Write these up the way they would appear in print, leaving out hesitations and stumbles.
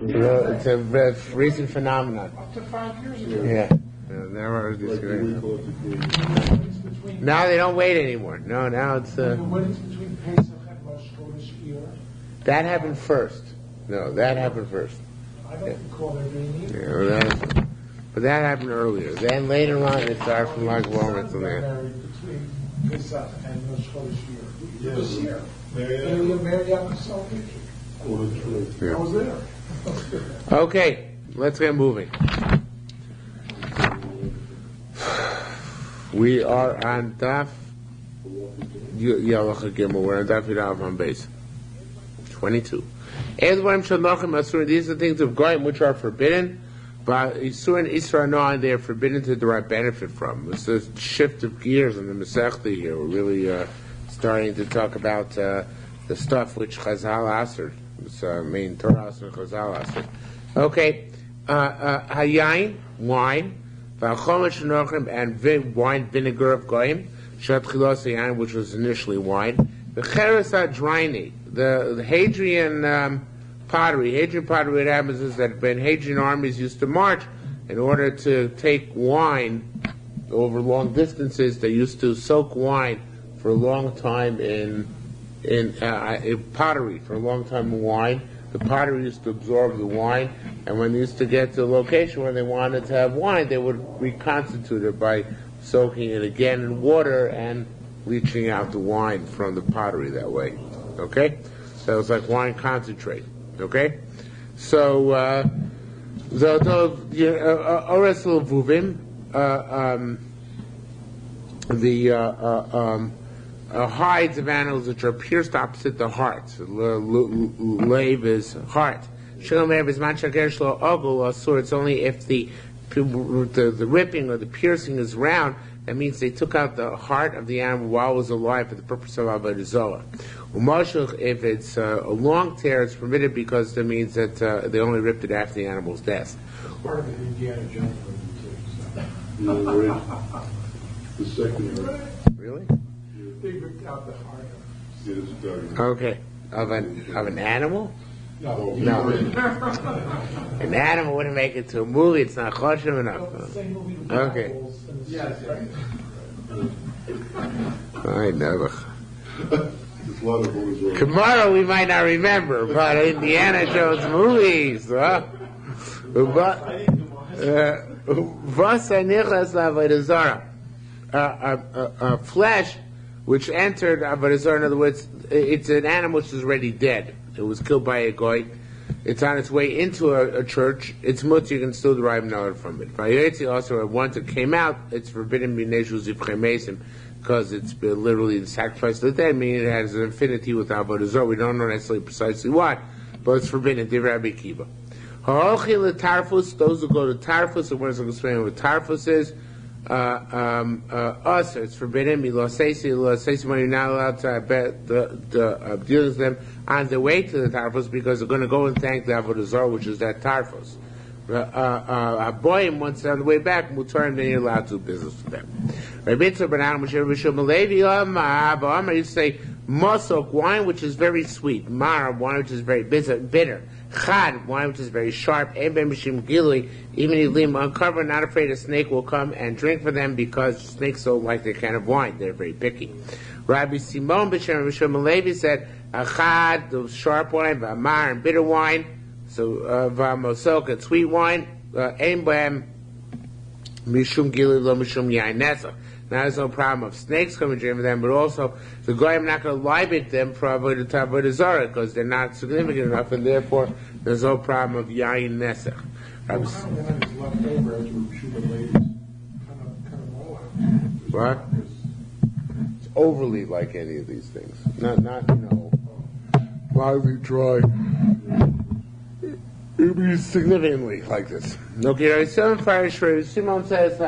It's a recent phenomenon. Up to 5 years ago. Yeah. Never now they don't wait anymore. No, now it's. When it's between Pesach and Rosh Chodesh Iyar. That happened first. No, that happened first. I don't recall there being either. Yeah, but that happened earlier. Then later on, it started from like Lawrence and there. Married between Pesach and Rosh Chodesh Iyar. It was here. Mary Yam celebration. I was there. Okay, let's get moving. We are on Daf Yalach Gimel. We're on Daf Yalav on base 22. These are the things of Goyim which are forbidden, but Yisur and Isra no, they are forbidden to derive benefit from. It's a shift of gears in the Masechta here. We're really starting to talk about the stuff which Chazal Asr. It's main Torah Asr Chazal Asr. Okay, Hayayin, wine. And wine vinegar of goyim, which was initially wine. The cheres adrini, the Hadrian pottery. Hadrian pottery. What happens is that when Hadrian armies used to march, in order to take wine over long distances, they used to soak wine for a long time in pottery. For a long time in wine. The pottery used to absorb the wine, and when they used to get to a location where they wanted to have wine, they would reconstitute it by soaking it again in water and leaching out the wine from the pottery that way. Okay? So it's like wine concentrate. Okay? So, hides of animals which are pierced opposite the heart. Lave is heart. It's only if the ripping or the piercing is round, that means they took out the heart of the animal while it was alive for the purpose of Avodah Zarah. If it's a long tear, it's permitted because that means that they only ripped it after the animal's death. Part of the Indiana Jones movie, too. The second. Really? They ripped out the heart of Okay. Of an animal? No. An animal wouldn't make it to a movie. It's not choshev enough. Okay. I never. Tomorrow we might not remember, but Indiana Jones movies. Flesh which entered Avodah Zarah, in other words, it's an animal which is already dead. It was killed by a goy. It's on its way into a church. It's mutter, you can still derive knowledge from it. Vayetzi also, once it came out, it's forbidden because it's literally the sacrifice of the dead, meaning it has an affinity with Avodah Zarah. We don't know necessarily precisely what, but it's forbidden. Divrei Rabbi Akiva. Those who go to Tarfus, the words I'm explaining what Tarfus is. Us, it's forbidden. When you're not allowed to deal with them on the way to the Tarfus because they're going to go and thank the Avodah Zarah, which is that Tarfus. A boy, once on the way back, Mutar, then you're allowed to do business with them. Rabbi Tzur used to say, Mosok, wine which is very sweet, Mar, wine which is very bitter, Chad, wine which is very sharp, even if you uncover, not afraid a snake will come and drink for them because snakes don't like their kind of wine, they're very picky. Rabbi Simon B'Shem Levi said, Chad, the sharp wine, V'amar, and bitter wine, so V'amosok, and sweet wine, Ein B'hem, Mishum Gili Lo Mishum Yain Nesa. Now there's no problem of snakes coming to them, but also the goyim not going to libate them for Avodah Zarah because they're not significant enough, and therefore there's no problem of yain nesach. What? It's overly like any of these things. Not mildly dry. It would be significantly like this. Okay, Simon says,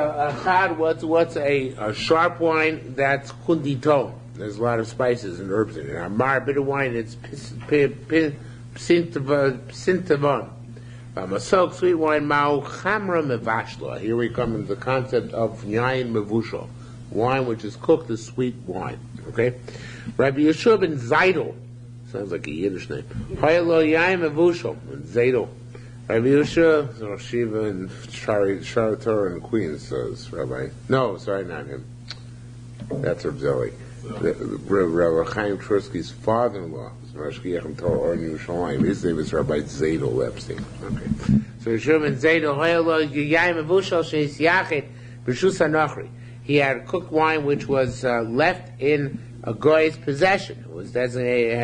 what's a sharp wine? That's kunditon. There's a lot of spices and herbs in it. Amar, bitter wine, it's psintavon. Masok, sweet wine, ma'u chamra mevashla. Here we come into the concept of yain mevushal. Wine which is cooked is sweet wine. Okay? Rabbi Yeshua ben Zaydel. Sounds like a Yiddish name. Hayalo yain mevushal. Zaydel. Rabbi Yusha, Rosh Shiva, and Sharator and Queens, says Rabbi. No, sorry, not him. That's Reb Zeli. Rabbi Chaim Trusky's father-in-law was Mashgiach and Torah in Yerushalmi. His name is Rabbi Zadel Epstein. Okay. So Yeshua ben Zadel, Yayim Avushal Sheis Yachid, B'Shus HaNachri. He had cooked wine which was left in a goy's possession. It was designated in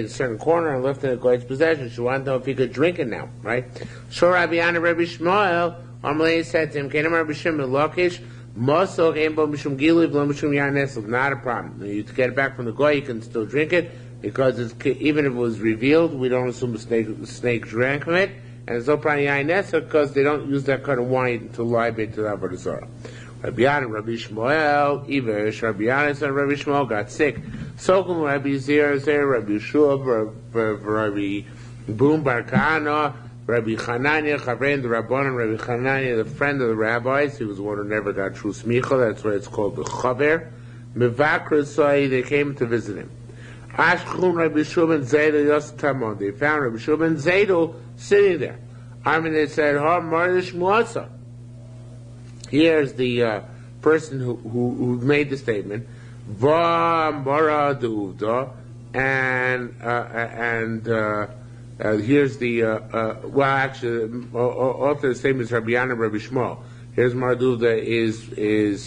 a certain corner and left in a goy's possession. She wanted to know if he could drink it now, right? So Rabbi Yana Rabbi Shmuel, Amalei said to him, "Kenam Rabbi Shimon Lakish, Mosok Embo Mishum Gilu V'Lo Mishum Yanesel." Not a problem. You get it back from the goy, you can still drink it because even if it was revealed, we don't assume the snake drank from it, and it's no problem Yanesel because they don't use that kind of wine to libate to the Avodah Zarah. Rabbi Yana, Rabbi Shmuel, Ivesh, Rabbi Yana and Rabbi Shmuel got sick. So come Rabbi Zera, Rabbi Shub, Rabbi Boom Bar Kahana, Rabbi Chananya, Chavrein, the Rabbanon, Rabbi Chananya, the friend of the rabbis. He was the one who never got true smicha. That's why it's called the Chaver. Mevakra Sai, they came to visit him. Ashchun Rabbi Shub and Zedel Yosatamon. They found Rabbi Shub and Zedel sitting there. They said, Ha Marish Muasa. Here's the person who made the statement. Va mara deuvda, and here's the author of the statement is Rabbi Yana Rabbi Shmuel. Here's mara deuvda is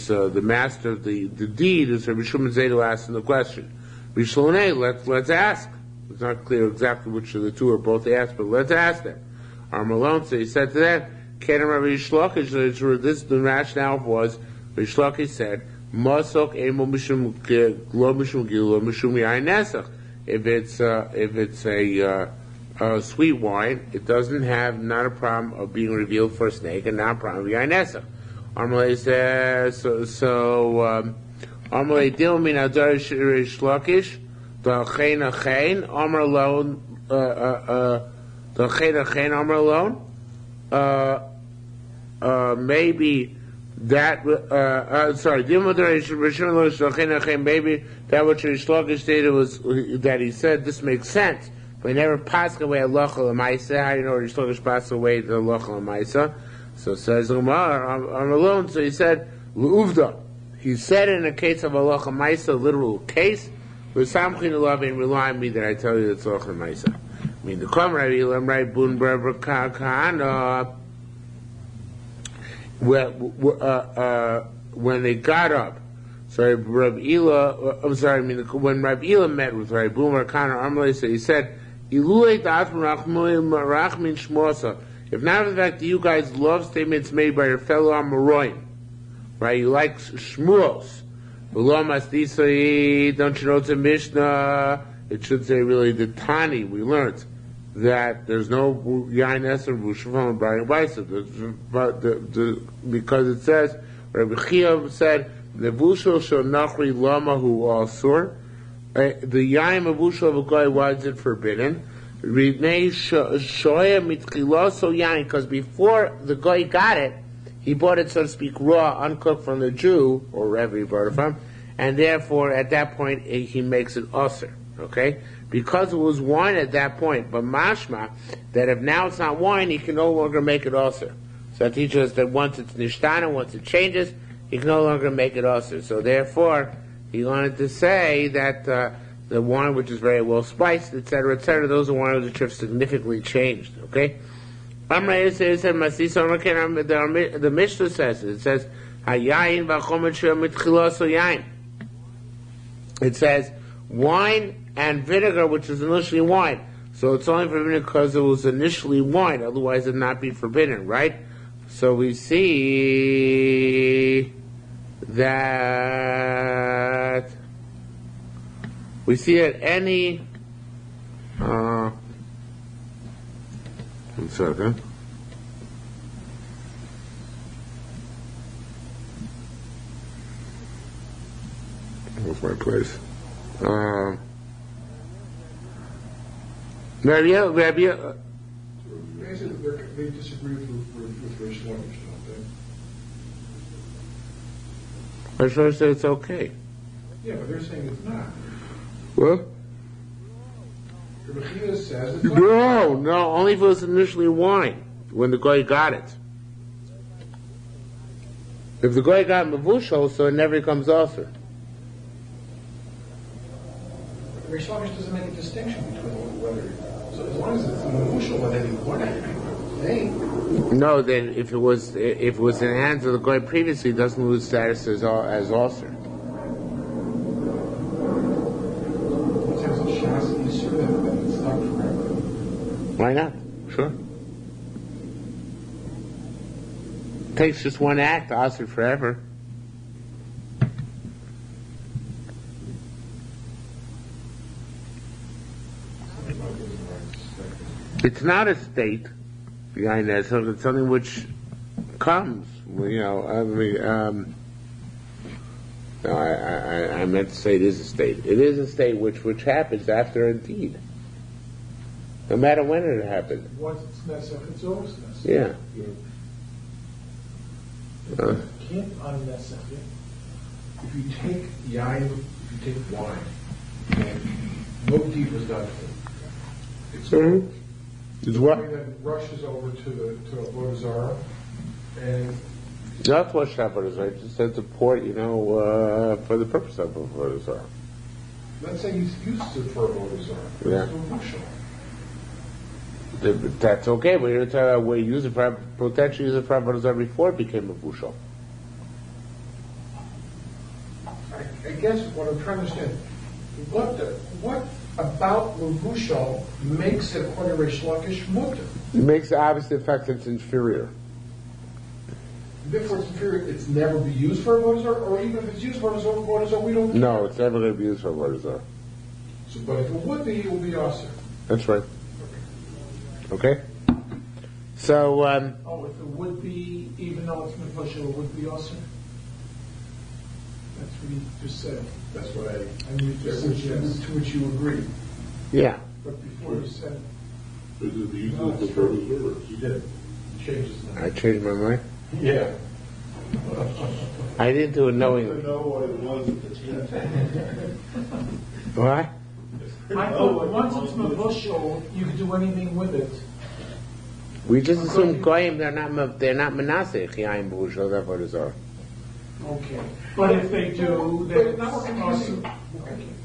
the master of the deed. Is Rabbi Shimon Zedel asking the question. Rishlonei, let's ask. It's not clear exactly which of the two are both asked, but let's ask them. Armalone, so he said to them. Rabbi Shlokish, this the rationale was Rabbi Shlokish said, "Mosok emo mishum lo mishum gilo mishum yain nesach." If it's a sweet wine, it doesn't have not a problem of being revealed for a snake, and not a problem of yain nesach. Amalei says Amalei dil min adar Shlokish the chen achen Amar alone the chen achen Amar alone. Maybe that, maybe that what Rish Lakish stated was that he said this makes sense, but he never passed away a locha l'maisa. How do you know Rish Lakish passed away the locha l'maisa? So says Umar, I'm alone. So he said l'uvda. He said in a case of a locha l'maisa, literal case, l'samchin love and rely on me that I tell you it's locha l'maisa. I mean the Klam Rabbi Elam Rabbi Bun Bar Kahana. When they got up, when Rabbi Elah met with Rabbi Boomer Kana Amalei, so he said, if not the fact that you guys love statements made by your fellow Amoraim, right? You like Shmuos. Don't you know it's a Mishnah? It should say really the Tani, we learned that there's no yain eser v'ushvam and Brian Weissa, because it says Rabbi Chia said levushel shel nachri lama hu asur. The yain avushel of a guy, why is it forbidden? Ribnei shoya mitchilaso yain, because before the guy got it, he bought it, so to speak, raw, uncooked from the Jew or wherever he bought it from, and therefore at that point he makes it asur. Okay. Because it was wine at that point, but mashma, that if now it's not wine, he can no longer make it also. So that teaches us that once it's nishtana, once it changes, he can no longer make it also. So therefore, he wanted to say that the wine which is very well spiced, etc., those are wines which have significantly changed. Okay? The Mishnah says it says, Hayayin v'chomet mitchilaso yain. It says, wine and vinegar, which is initially wine. So it's only forbidden because it was initially wine, otherwise it would not be forbidden, right? So we see that any one second. What's my place? They disagree with Rish Lakish, don't they? Rish Lakish said it's okay. Yeah, but they're saying it's not. Well, Rebbe says it's No, only if it was initially wine, when the guy got it. If the guy got mavushal, so it never becomes also. Rish Lakish doesn't make a distinction between whether, so as long as it's mavushal, whether you want it, No, then if it was in the hands of the guy previously, it doesn't lose status as also. Why not? Sure. Takes just one act to ask it forever. It's not a state behind that, so it's something which comes. No, I meant to say it is a state. It is a state which happens after a deed. No matter when it happened. Once it's nesach, it's always nesach. Yeah. You can't un-nesach it. If you take yain, if you take wine, and no deed was done to it, it's It's what? wine that rushes over to Avodah Zarah, and Not what Avodah Zarah. It just said support, for the purpose of Avodah Zarah. let's say he's used it for Avodah Zarah. Yeah. It's mavushal. That's okay, but you're talking about where you use it for potentially use it for Avodah Zarah before it became a bushel. I guess what I'm trying to understand, what about mavushal makes it according to Rish Lakish mutter? It makes the opposite effect it's inferior. Therefore, it's inferior. It's never be used for Avodah Zarah, or even if it's used for Avodah Zarah, we don't. No, it's never going to be used for Avodah Zarah. So, but if it would be, it would be awesome. That's right. Okay? So, Oh, if it would be, even though it's mavushal, it would be awesome. That's what he just said. That's what I knew to suggest. To which you agree. yeah. But before you said, Is it the use of the Avodah Zarah? you did. You changed his mind. I changed my mind. Yeah. I didn't do it I knowingly. know what it was at the time. What? I thought once it's mavushal, you can do anything with it. We just assume Goyim, they're not Menasech, Yain Bushel, Avodah Zarah. Okay. But if they do, then it's awesome.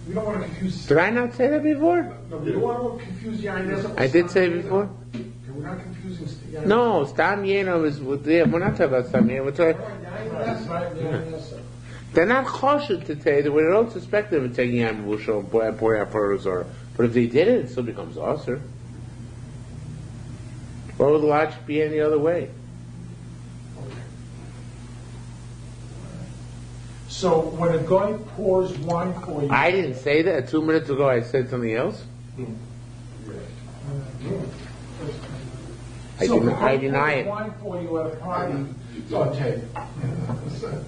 We don't want to confuse. Did I not say that before? No, we don't want to confuse Yain. I did say it before? Okay, we're not confusing Yain. No, Stam Yenom is, we're not talking about Stam Yenom, we're talking, they're not cautious to tell you, we don't suspect them of taking Yain Bushel and pouring out Avodah Zarah. But if they did it, it still becomes Aser. What would the logic be any other way? So when a guy pours wine for you, I didn't say that. 2 minutes ago I said something else. I deny it. Wine for you at a party, it's on tape.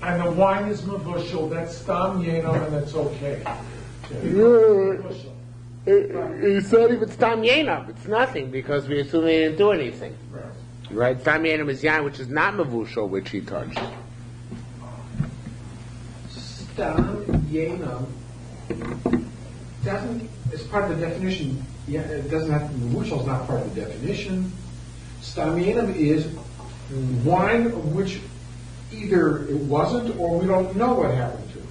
And the wine is mavushal, that's stam yenom, and that's okay. Mavushal. It's not even Stam Yenom. It's nothing because we assume they didn't do anything. Right? Stam Yenom is Yain, which is not Mavushal, which he touched. Stam yenom doesn't, it's part of the definition. Yeah, it doesn't have to be, mavushal is not part of the definition. Stam yenom is wine of which either it wasn't or we don't know what happened to it.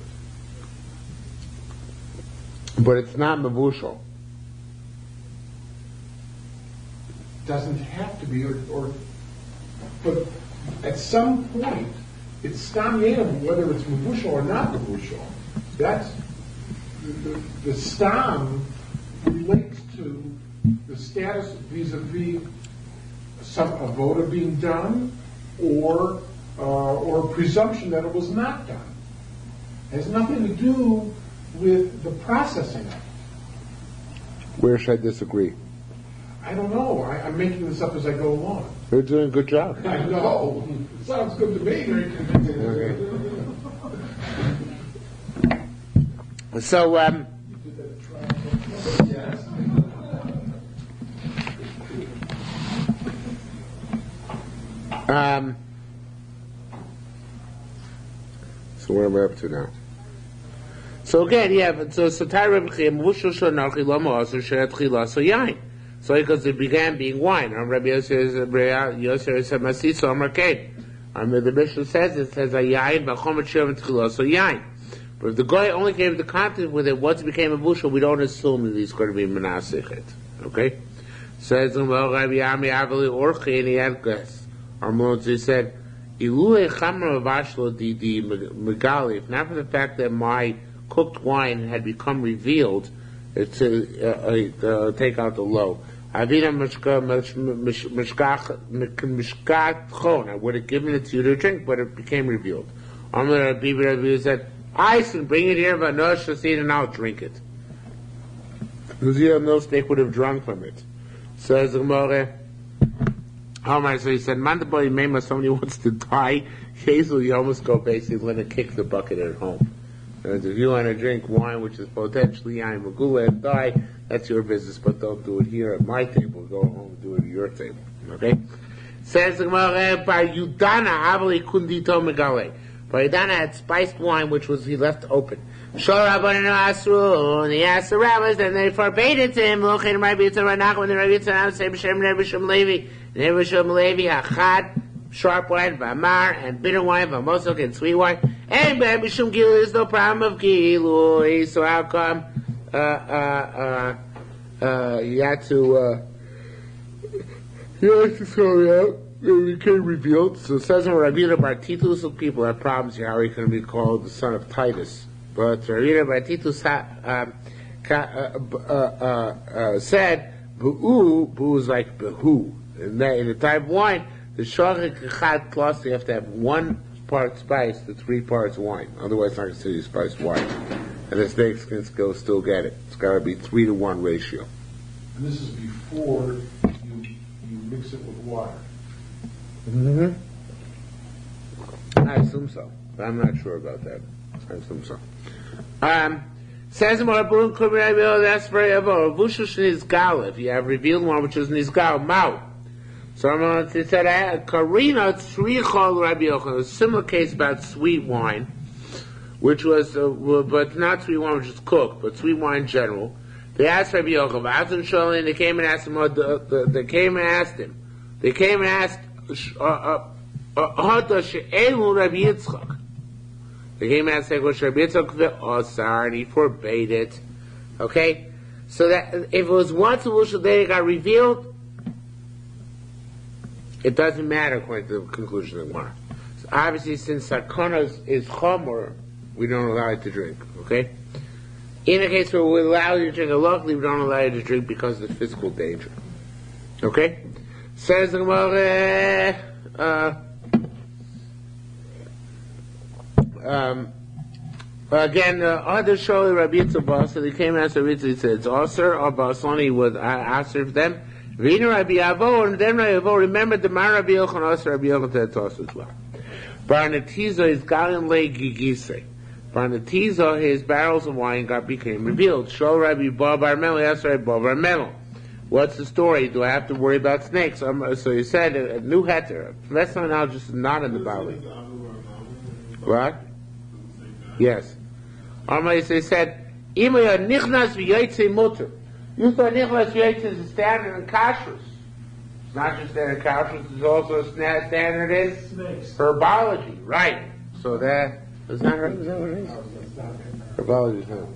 But it's not Mavushal. Doesn't have to be, or but at some point, it's stam yenom, whether it's mavushal or not mavushal. That's the stam relates to the status vis-a-vis some avoda being done, or a presumption that it was not done. It has nothing to do with the processing of it. Where should I disagree? I don't know. I'm making this up as I go along. You're doing a good job. I know. It sounds good to me. Okay. So, Yes. so what am I up to now? So again, so Tar Rabbi Chia, Mushal Shonarchi Lama Asur Sherat Chila So Yain. So because it began being wine. Rabbi Yosef said Masisa Amar Kain. The Mishnah says a Yain B'Chomet Shevet Chila So Yain. But if the guy only came into contact with it once it became a bushel, we don't assume that he's going to be menasichet. Okay? Says Rabbi Ami Avali Orchi, and he had guess. He said, Ilule Chamra Vashlo Di Megali, if not for the fact that my cooked wine had become revealed to take out the low. Avina Mishkat Chon, I would have given it to you to drink, but it became revealed. Amar Rabbi said, ice and bring it here, but no shasid, and I'll drink it. Because no snake would have drunk from it. Says the Gemara, so he said, Mandaboy Mema, somebody wants to die, you almost go basically let it kick the bucket at home. And if you want to drink wine, which is potentially Yain Magula, and die, that's your business, but don't do it here at my table. Go home and do it at your table. Okay? Says the Gemara, Bar Yudana, Avali Kundito Megale. Bar Yudana had spiced wine, which was he left open. Shor Rabbanan Asru, and he asked the rabbis, and they forbade it to him. Lochin Rabbi Yitzhak Ranach, when the Rabbi Yitzhak said, B'Shem Nebushim Levi, Nebushim Levi, Hachad, sharp wine, V'amar, and bitter wine, V'mosok, and sweet wine. And B'Mishum Gilu, there's no problem of Gilu. So how come, you had to throw it out? It became revealed. So it says in Rabbi Bar Titus, people have problems here, how he can be called the son of Titus. But Rabbi Bar Titus said, Bu'u is like Behu. In the type of wine, the Shachik Chad plus, you have to have 1 part spice to 3 parts wine. Otherwise, it's not considered spiced wine. And the snakes can still get it. It's got to be 3-to-1 ratio. And this is before you mix it with water. Mm-hmm. I assume so, but I'm not sure about that. I assume so. Says Marabun Kubirabil, that's very avo. Vushush Nizgal, if you have revealed one which is Nizgal, Mao. So he said, Karina Tzrichol Rabbi Yochanan, a similar case about sweet wine, which was, but not sweet wine which is cooked, but sweet wine in general. They asked Rabbi Yochanan, and they came and asked him, they came and asked him, Rabbi Yitzchak. They came and said, Rabbi Yitzchak and he forbade it. Okay? So that if it was once a Wushal day it got revealed, it doesn't matter according to the conclusion of the Gemara. So obviously, since Sakana is Chomer, we don't allow it to drink. Okay? In a case where we allow you to drink, luckily we don't allow you to drink because of the physical danger. Okay? Says the Gemara, again, other show Rabbi Yitzchak, so they came and asked Rabbi Yitzchak, he said, it's Osir or Basoni was Asir for them. Vina Rabbi Avo, and then Rabbi Avo remembered the Mar Rabbi Yochanan, Osir Rabbi Yochanan, that's also as well. Barnatizo is Galin Le Gigise. Barnatizo, his barrels of wine became revealed. Show Rabbi Bar Melo, asked Rabbi Bar Melo. What's the story? Do I have to worry about snakes? So he said, a new heter. That's not just not in the Bible. What? Yes. They said, Imaya Nichnas V'Yaitze Mutter. You thought Nichnas V'Yaitze is a standard in kashrus. It's not just standard in kashrus, it's also a standard in herbology. Right. So that is not right. Is that what it is? Herbology is not.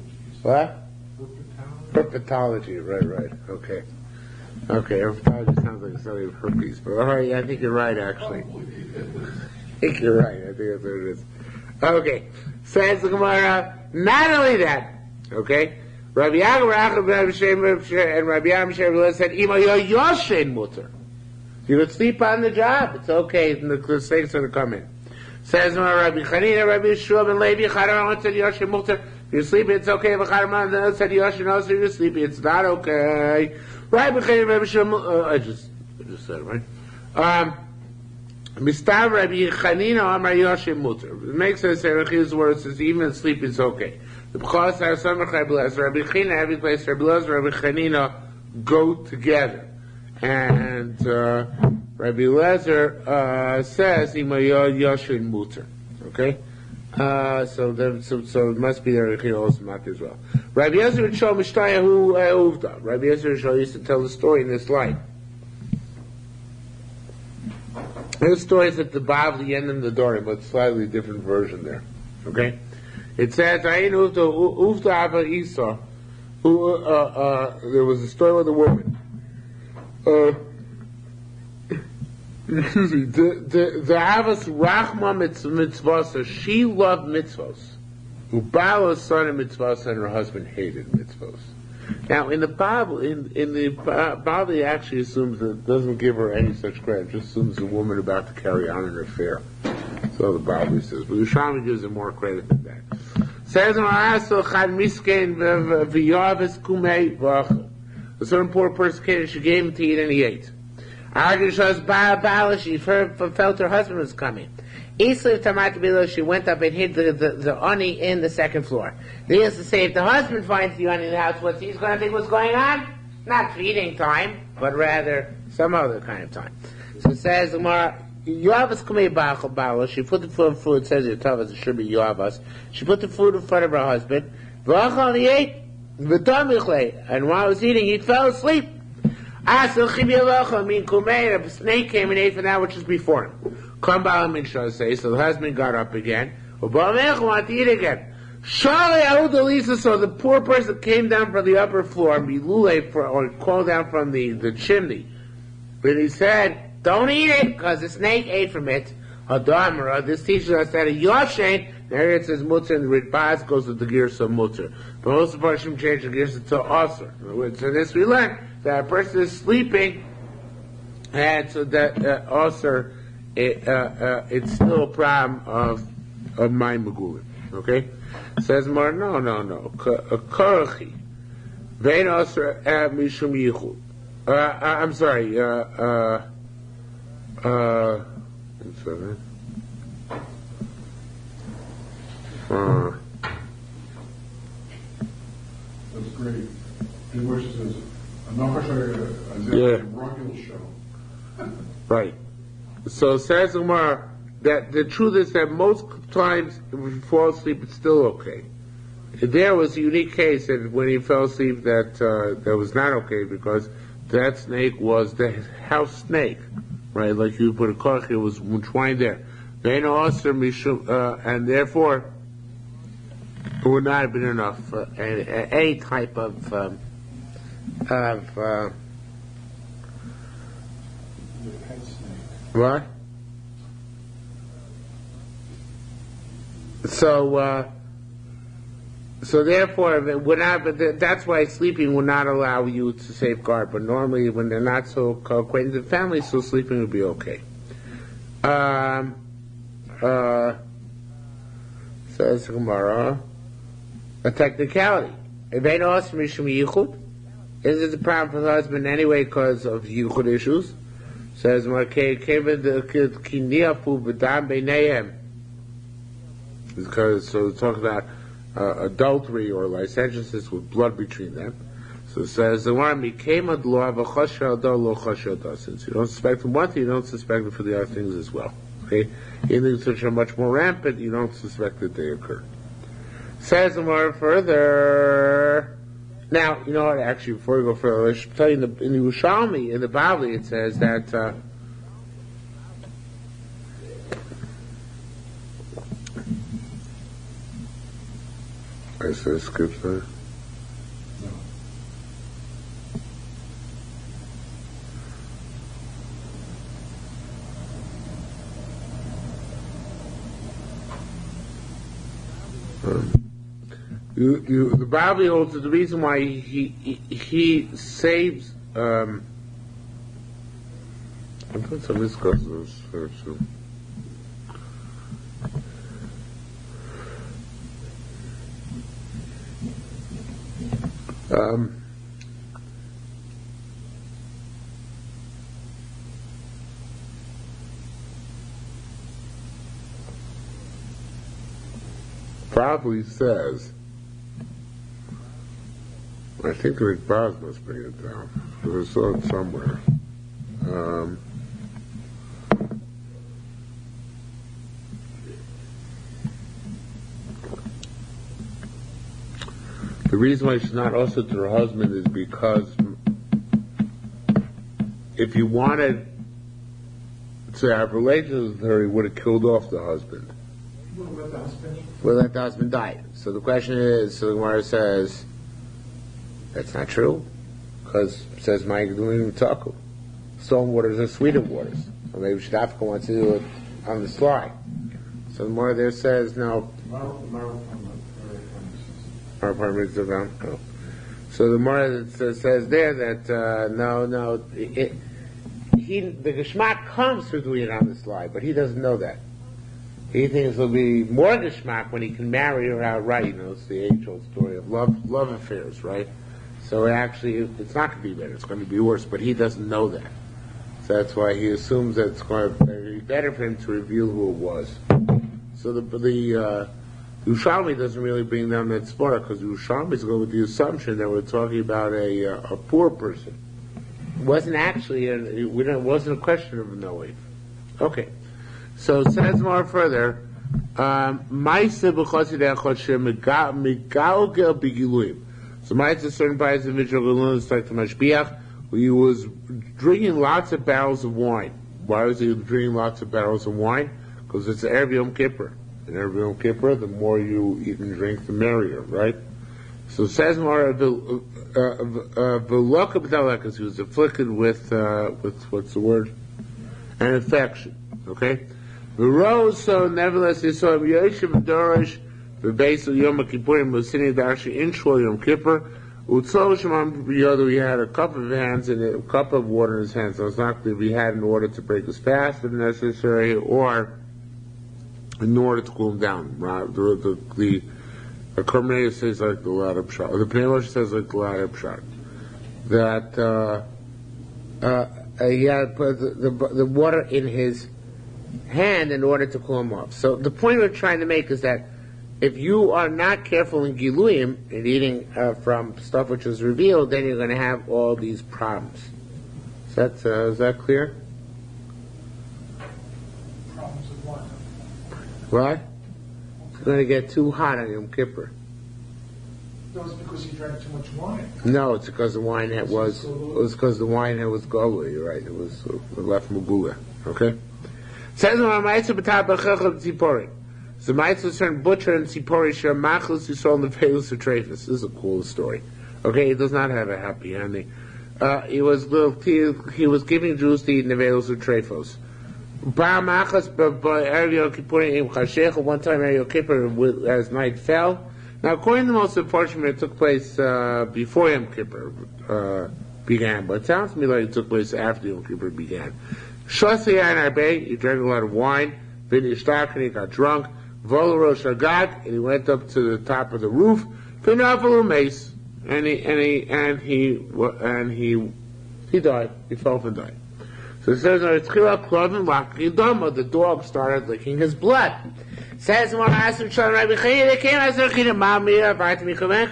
What? Herpetology. Right. Okay. Herpetology sounds like a study of herpes, but alright, I think you're right actually. I think you're right. I think that's what it is. Okay. Says the Gemara, not only that, okay, Rabbi Yaakov and Rabbi Yam said, Ima Yoshen Mutter. You could sleep on the job. It's okay. And the snakes are going to come in. Says Rabbi Chanina, Rabbi Yeshua ben Levi, Chadaron said Yoshen Mutter. If you're sleeping, it's okay. If Chadaron said Yoshen also, you're sleeping, it's not okay. Rabbi Chanina, Rabbi Yeshua, I just said it, right? Mistav Rabbi Chanina Amar Yoshem Mutter. It makes sense that his word says even sleep is okay. The B'chas are some Rabbi Chanina, every place Rabbi Chanina go together. And Rabbi Lezer says Ima Yoshem Mutter. Okay? So it must be there also not as well. Rabbi Yezer Shol Mishtayahu Uvda. Rabbi Yezer Shol used to tell the story in this light. This story is at the Bavli end of the Dorim, but slightly different version there. Okay, it says Ayin Uvda Abba Isa. There was a story with a woman. Excuse me. The Avos Rachma mitzvos. She loved mitzvos. Ubala's son of mitzvos, and her husband hated mitzvos. Now, in the Bible, Bible, it actually assumes that it doesn't give her any such credit. It just assumes a woman about to carry on an affair. So the Bible says, but Yerushalmi gives her more credit than that. Says a certain poor person came and she gave him to eat and he ate. She felt her husband was coming. She went up and hid the oni in the second floor. Needless to say, if the husband finds the oni in the house, what's he's going to think what's going on? Not feeding time, but rather some other kind of time. So it says, she put the food, it says it should be Yoavas. She put the food in front of her husband. And while he was eating, he fell asleep. A snake came and ate from that which was before him. So the husband got up again. Wanted to eat again. So the poor person came down from the upper floor or crawled down from the chimney. But he said, don't eat it, because the snake ate from it. This teaches us that a Yoshen, there it says Mutter, and the Ritbaz goes with the gears of Mutter. But most of the Parshim change the gears to Osir. So this we learn that a person is sleeping, and so that Osir, it's still a problem of my Megulim. Okay? Says more, no. Korochi. Vein Osir Mishum Yichud. I'm sorry, That's great. He wishes us show. Right. So says Umar that the truth is that most times if you fall asleep, it's still okay. There was a unique case that when he fell asleep that was not okay because that snake was the house snake. Right, like you put a korch, it was entwined there. And therefore, it would not have been enough for any type of what? So therefore, it would not. But that's why sleeping would not allow you to safeguard. But normally, when they're not so acquainted with the family, so sleeping would be okay. Says Gemara, a technicality. Is it a problem for the husband anyway because of yichud issues? Says because so talk about adultery or licentiousness with blood between them. So it says the one became a law of a since you don't suspect him one thing, you don't suspect him for the other things as well. Okay? In things which are much more rampant, you don't suspect that they occur. Says more further. Now, you know what, actually, before we go further, I should tell you in the Yerushalmi, in the Bavli, it says that I said skip that. The Bible holds that the reason why he saves. I put some discussions here too. Probably says, I think the Baz must bring it down. I saw it somewhere. The reason why she's not also to her husband is because if he wanted to have relations with her, he would have killed off the husband. Would let the husband eat. Would let the husband die. So the question is, so the Gemara says, that's not true, because it says Ma'ik Dulim Taku. Stone waters are sweeter waters. Or maybe Shadafka wants to do it on the sly. So the Gemara there says, no. So the Gemara says there that the Geshmak comes through doing it on the sly, but he doesn't know that. He thinks it'll be more Geshmak when he can marry her outright. It's the age-old story of love affairs, right? So actually, it's not going to be better. It's going to be worse, but he doesn't know that. So that's why he assumes that it's going to be better for him to reveal who it was. So the Yerushalmi doesn't really bring down that spot, because Yerushalmi is going with the assumption that we're talking about a poor person. It wasn't actually, it wasn't a question of a no-wave. Okay. So it says more further, Ma'aseh b'chosid echad she'megalgel b'giluim. So Ma'aseh certain parts of Mitchell Galun, like the Mashbiach, he was drinking lots of barrels of wine. Why was he drinking lots of barrels of wine? Because it's Erev Yom Kippur. And Erev Yom Kippur, the more you eat and drink, the merrier, right? So it says more, because he was afflicted with what's the word? An infection. Okay? The rose, so nevertheless, he saw him Yoshev Dorish, the base of Yom Kippurim was sitting actually in Shul Yom Kippur. Utzol Shemam Yodu, he had a cup of hands and a cup of water in his hands. So it's not clear if he had in order to break his fast if necessary, or in order to cool him down. The Korbanei says like the latter pshat. The Pnei Moshe says like the latter pshat. That he had put the water in his hand in order to cool him off. So the point we're trying to make is that if you are not careful in Giluyim and eating from stuff which is revealed, then you're going to have all these problems. Is that clear? Problems with what? What? It's going to get too hot on Yom Kippur. That was because he drank too much wine. No, it's because the wine was gully. You're right. It was left mugula. Okay. Says the Ma'aseh b'tah b'chacham tzipori. So Ma'aseh was turned butcher and tzipori sher machlus yisrael neveilus u'treifus. This is a cool story. Okay, it does not have a happy ending. He was giving Jews to eat neveilus u'treifos. One time Erev Yom Kippur, as night fell. Now, according to the most important, it took place before Yom Kippur began, but it sounds to me like it took place after Yom Kippur began. He drank a lot of wine. And he got drunk. And he went up to the top of the roof. And he died. He fell and died. So it says, the dog started licking his blood. It says,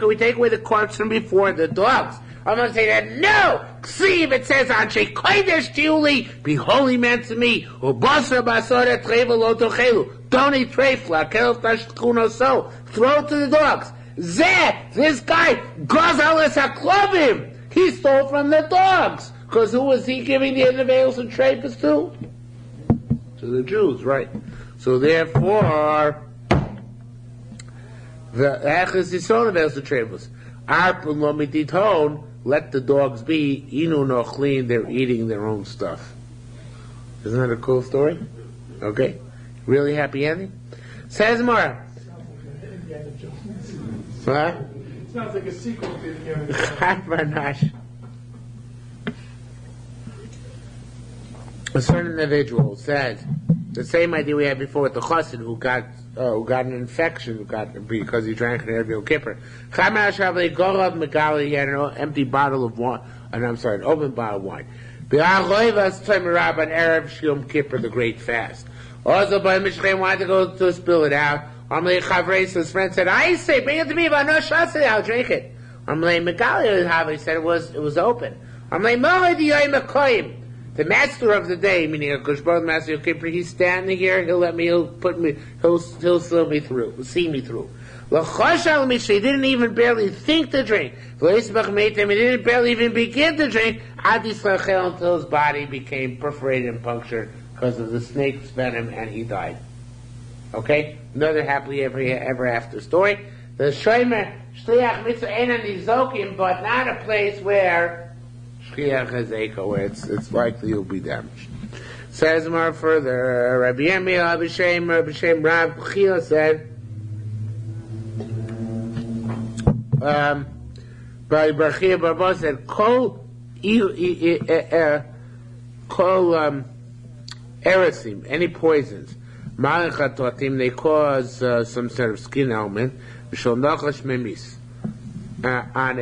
we take away the corpse from before the dogs. I'm going to say that, no! Ksiv, it says, Anshe Kodesh Tiuli, be holy men to me. Ubasa basara treva lo tochelu. Don't eat trefla, kel tashkuno so. Throw it to the dogs. This guy, Gozalis HaKlovim. He stole from the dogs. Because who was he giving the neveilus and trefas to? To the Jews, right. So therefore, the Echas Yisrael neveilus and trefas. Arpun lo mititone, let the dogs be, inu no clean, they're eating their own stuff. Isn't that a cool story? Okay. Really happy ending? Says Mara. What? It sounds like a sequel to Indiana Jones. A certain individual says the same idea we had before with the chassid who got an infection because he drank an Erev Yom Kippur. He had an empty bottle of wine, an open bottle of wine. On Erev Yom Kippur, the great fast. Also, by Mishchem wanted to go to spill it out. His friend said, "I say, bring it to me, but no shasei, I'll drink it." He said it was open. The master of the day, meaning a Kushbar, master of Kippur, he's standing here. He'll see me through. He didn't even barely think to drink. He didn't barely even begin to drink until his body became perforated and punctured because of the snake's venom, and he died. Okay? Another happily ever after story. The Shomer Shliach Mitzvah Ein Nizokim, but not a place where Shliach Hazeko, where it's likely you'll be damaged. Says more further, Rabbi Yirmiyah Abishem Rav Chila said, by Barchia Barbo said, Kol Eresim, any poisons, Malachatotim, they cause some sort of skin ailment, V'shol Nachash Memis, on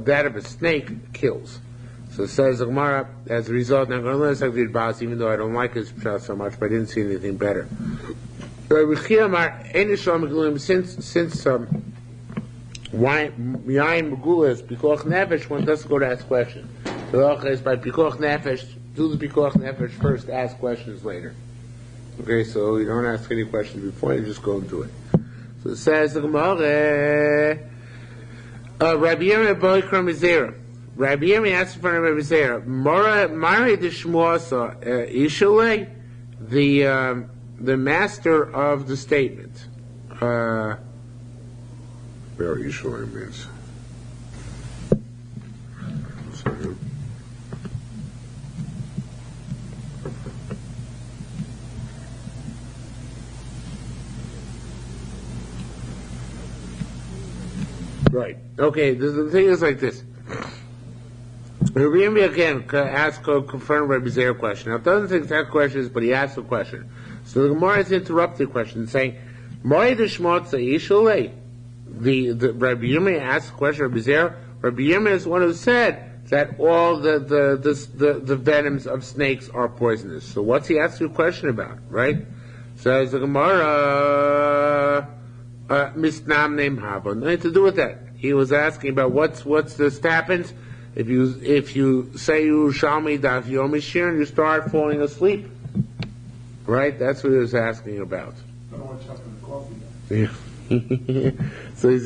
that of a snake kills. So it says the Gemara, as a result, I'm going to learn something about, even though I don't like his pshat so much, but I didn't see anything better. Since Yain Megula is Pikoch Nefesh, one doesn't go to ask questions. The Halacha is by Pikoch Nefesh, do the Pikoch Nefesh first, ask questions later. Okay, so you don't ask any questions before, you just go and do it. So it says the Gemara, Rabbi Yirmiyah Boikram Mizera. Rabbi Yirmiyah asked for Rabbi Zera, Mari Dishmuasa Ishale, the master of the statement. Where Ishale means. Right. Okay, the thing is like this. Rabbi Yirmiyah again confirmed Rabbi Zer's question. Now, it doesn't say exact questions, but he asked a question. So the Gemara has interrupted the question, saying, the Rabbi Yirmiyah asked the question of Rabbi Zer. Rabbi Yirmiyah is one who said that all the venoms of snakes are poisonous. So what's he asking a question about, right? Says the Gemara, Misnam name Hava. Nothing to do with that. He was asking about what's this happens if you say Yerushalmi Daf Yomi Shir and you start falling asleep, right? That's what he was asking about. I don't want to chuck in the coffee. Yeah. So he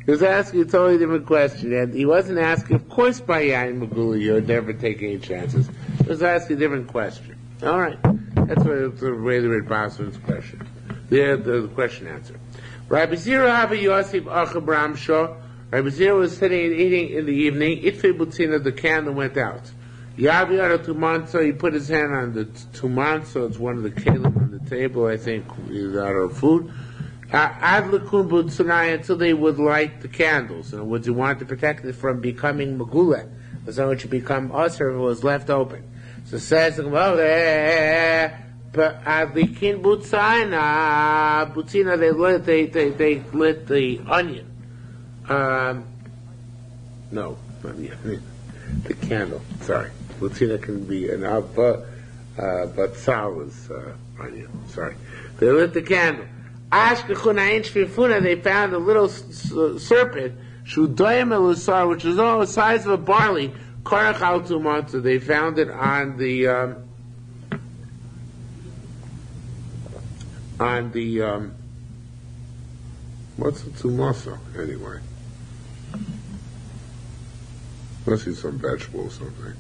was asking a totally different question, and he wasn't asking, of course, by Yain Megula you would never take any chances. He was asking a different question. All right, that's the way they read Basman's question. The question answer. Rabbi Zira Hava Yosef Achabram Shah. Rabbi Zira was sitting and eating in the evening. Itfi Butina, the candle went out. Yavi Ara Tumanso, he put his hand on the Tumanso, it's one of the kelim on the table, I think, out of food. Ad Lakun Butsunai, until they would light the candles. In other words, he wanted to protect it from becoming Megula. Because then it should become usher if it was left open. So it says, but Adlikin Butina, they lit the onion. No, not the onion. The candle. Sorry, Butina can be an but Sal is onion. Sorry, they lit the candle. They found a little serpent, which is all the size of a barley. They found it on the what's a tumasa anyway? Must be some vegetable or something.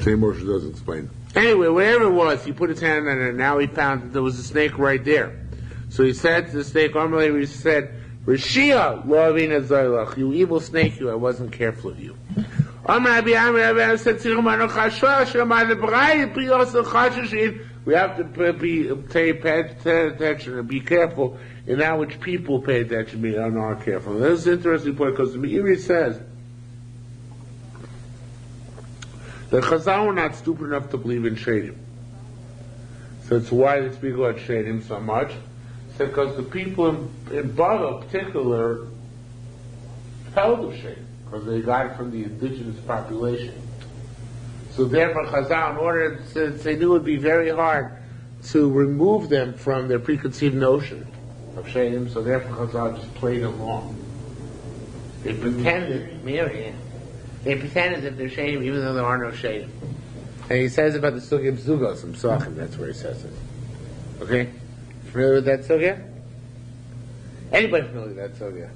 Same Moshe does explain. Anyway, whatever it was, he put his hand on it, and now he found that there was a snake right there. So he said to the snake, he said, Rishia, Lovina Zaylach, you evil snake, I wasn't careful of you. We have to pay attention and be careful in that which people pay attention to and are careful. This is an interesting point because the Meiri says that Chazal were not stupid enough to believe in Shadim. So it's why they speak about Shadim so much. It's because the people in Bava in particular held of Shadim because they got it from the indigenous population. So therefore Chazal, in order to, they knew it would be very hard to remove them from their preconceived notion of Shadim, so therefore Chazal just played along. They pretended, They pretend as if they're shadim even though there are no shadim. And he says about the sugya of zugos and psachim, that's where he says it. Okay? Familiar with that sugya? Anybody familiar with that sugya?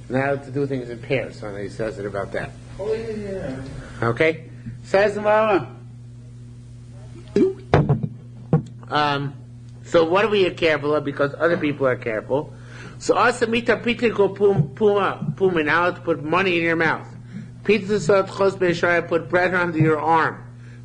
Now to do things in pairs, so he says it about that. Oh, yeah. Okay? Says the Mama. So what are we careful of? Because other people are careful. So asamita pitiko puma now to put money in your mouth. Pizza salt chos beishaya, put bread under your arm.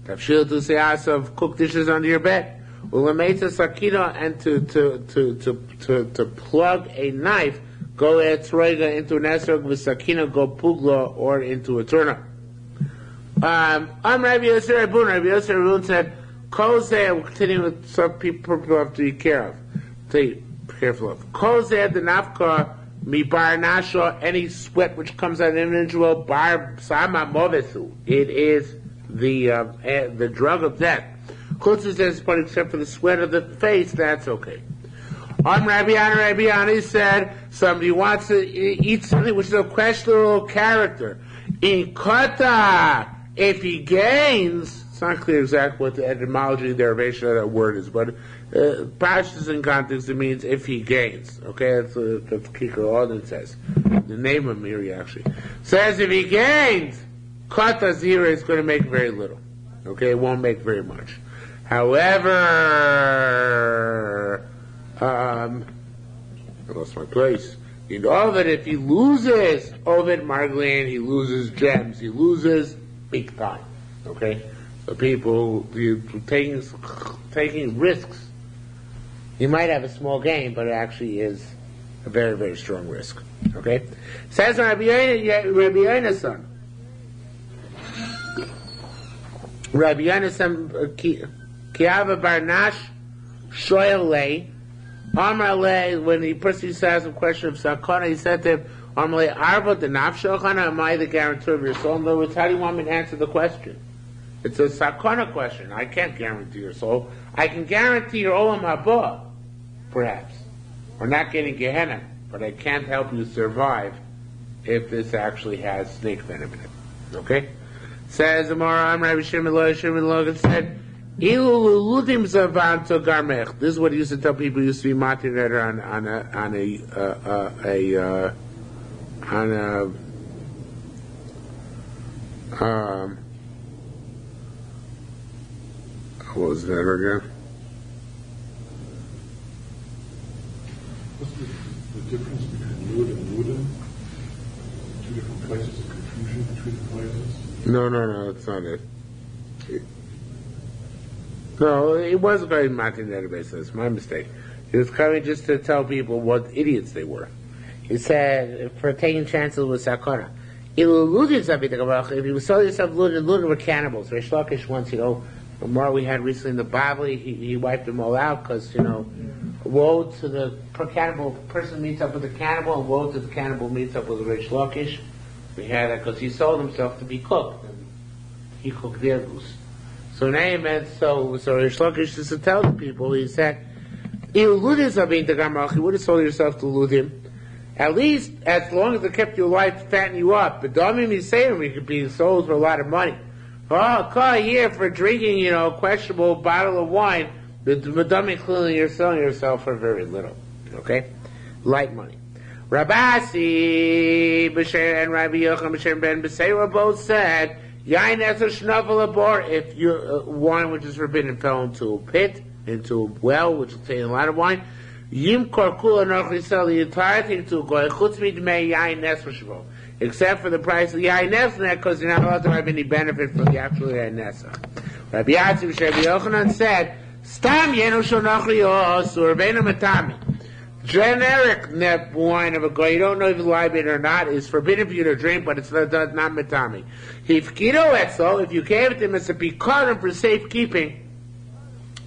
Tafshil to seas of cook dishes under your bed. Ulameta sakina, and to plug a knife, go etzroiga into an esrog with sakina, go pugla, or into a turner. Rabbi Yosef Rabun said, Kozeh, we're continuing with some people have to be careful of. Kozeh, the nafka, mi bar nasha, any sweat which comes out of an individual, bar sama movesu. It is the drug of death. Chutz says, but except for the sweat of the face, that's okay. On Rabbi Ani said, somebody wants to eat something which is of questionable character. In kata, if he gains, it's not clear exactly what the etymology, derivation of that word is, but Pashtus in context, it means if he gains. Okay, that's Kikar Auden says. The name of Miri actually says if he gains, kata zira is going to make very little. Okay, it won't make very much. However, I lost my place. In Ovid, if he loses Ovid Marglin, he loses gems, he loses big time. Okay? So people taking risks. You might have a small gain, but it actually is a very, very strong risk. Okay? Says Rabbi Yona's son. Rabbi Yona's son, Kiava Barnash, Shoyle, Amarle, when the person asked a question of Sakana, he said to him, Amarle, Arba the Nafshachana, am I the guarantor of your soul? In other words, how do you want me to answer the question? It's a Sakana question. I can't guarantee your soul. I can guarantee your Olam Haba, perhaps. Or not getting Gehenna, but I can't help you survive if this actually has snake venom in it. Okay? Says Amar Rabbi Shimon Logan said, this is what he used to tell people. He used to be matir what was that again? What's the difference between Lud and Ludim? Two different places of confusion between the places? No, it's not it. No, it wasn't going to Martin database. That's my mistake. He was coming just to tell people what idiots they were. He said, for taking chances with Sakara. If you saw yourself Lud were cannibals. Rish Lakish once, the more we had recently in the Bible, he wiped them all out because, woe to the cannibal person meets up with a cannibal, and woe to the cannibal meets up with a Rish Lakish. We had that because he sold himself to be cooked. And he cooked their goose. So now he meant, so Rish Lakish used to tell the people, he said, you would have sold yourself to Ludim. At least, as long as it kept your life, fatten you up. But don't me say we could be sold for a lot of money. Oh, call a year for drinking, a questionable bottle of wine. But clearly you're selling yourself for very little. Okay? Light money. Rabasi, Bashir, and Rabbi Yochanan, Bashir, Ben Beseira both said, Yain Eser Shnavel Abor, if your wine which is forbidden fell into a pit, into a well, which contains a lot of wine, Yim Korkula Nochli sell the entire thing to a goy, Chutz Midmei Yain Eser Shnavel, except for the price of the Yain Eser, because you're not allowed to have any benefit from the actual Yain Eser. Rabbi Yatziv Rabbi Yochanan said, Stam Yenu Shal Nochli Osur, Veinu Matami. Generic wine of a goy, you don't know if it's libate or not, is forbidden for you to drink, but it's not matami. If you gave it to him as a pikarim for safekeeping,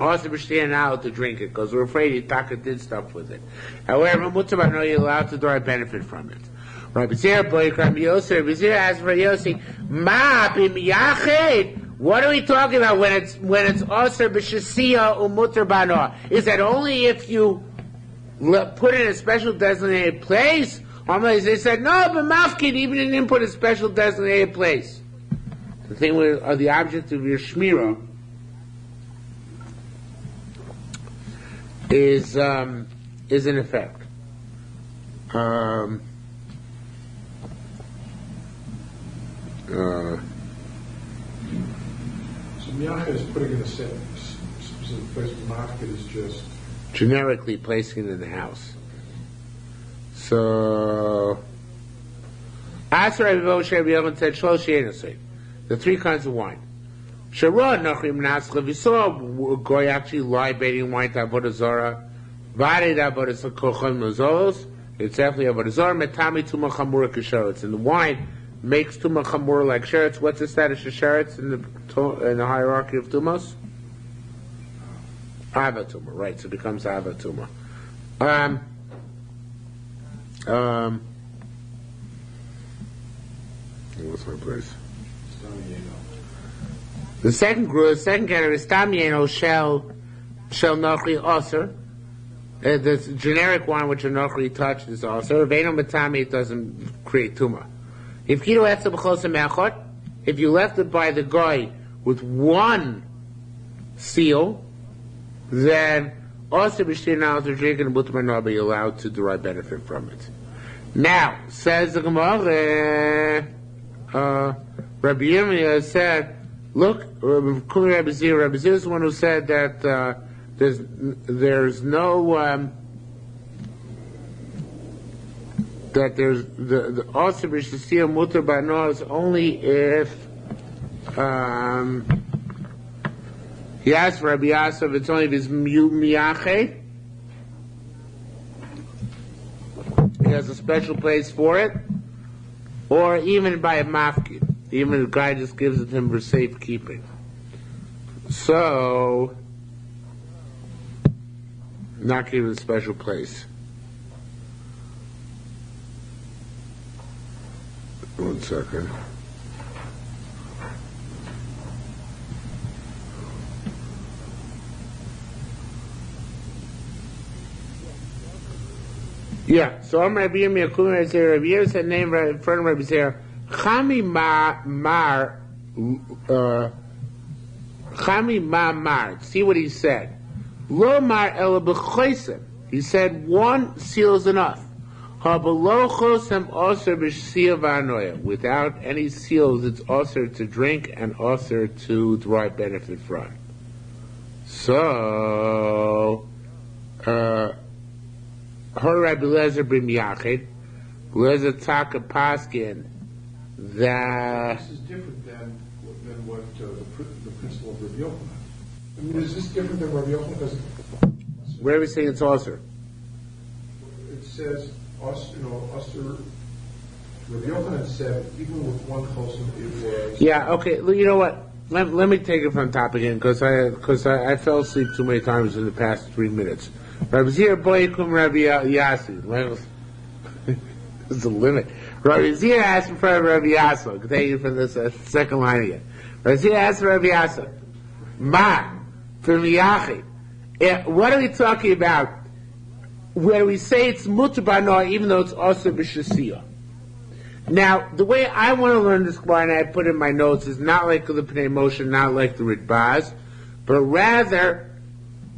also we're standing out to drink it, because we're afraid he did stuff with it. However, mutabano, you're allowed to draw a benefit from it. Rabbi Zera asked for Yossi, Ma b'miyached. What are we talking about when it's osir b'shasiya umutar bano? Is that only if you put it in a special designated place, They said, no, but mafkid, even if you didn't put a special designated place. The thing with the object of your shmira is in effect. So miyachid is putting it in a specific place. Mafkid is just generically placing it in the house. So, Asher Rabbi Moshe Rabbi Yochanan said, Shlosh Yenosei, the three kinds of wine. Sharod Nachrim Natzlev, you saw a guy actually libating wine to Avodah Zarah, Vared Avodah Kochon Mazolos, it's definitely Avodah Zarah, Metami Tuma Chamura Kesheretz, and the wine makes Tuma Chamura like Sheretz. What's the status of Sheretz in the hierarchy of Tumos? Ava Tuma, right, so it becomes Ava Tuma. What's my place? The second group, the second category is Tamyeno Shel Nochri Osir. The generic one which a Nochri touched is Osir. Veno Matami, it doesn't create Tuma. If Kilo Etzel B'chos Mechot, if you left it by the guy with one seal, then also B'shtir now to drink and Mutar B'no be allowed to derive benefit from it. Now, says the Gemara, Rabbi Yirmiyah said, look, Rabbi Zir is the one who said that there's no that there's the also B'shtir Mutar B'no is only if he asked Rabbi Yasov, it's only if he's miyached. He has a special place for it, or even by a mafkid. Even the guy just gives it to him for safekeeping. So, not give it a special place. One second. Yeah, so I'm Rabbi Yirmiyah Kulim Rabbi Zera. Rabbi Yirmiyah said name in front of Rabbi Zera. Chami ma mar. See what he said. Lo mar ela b'choisem. He said one seal is enough. Ha below chosem osir b'shia v'anoya. Without any seals, it's osir to drink and osir to derive benefit from. So, her Rabbi Lezer b'm Yachid, Lezer Taka Paskin, that... This is different than what the principle of Rabbi Yochanan. I mean, is this different than Rabbi Yochanan? Because where are we saying it's osir? It says, Osir, Rabbi Yochanan said, even with one chosim, it was... Yeah, okay, you know what? Let me take it from top again, because I fell asleep too many times in the past 3 minutes. Rabbi Zir Boykum Rabbi Yasi. There's a limit. Rabbi Zir asked for Rabbi Yasi. I'll take you from this second line again. Rabbi Zir asked for Rabbi Yasi. Ma, for Miyachi. What are we talking about? Where we say it's mutar b'no, even though it's also b'shasiyah. Now, the way I want to learn this Gemara, and I put in my notes, is not like the Pnei Moshe, not like the Ritbaz, but rather,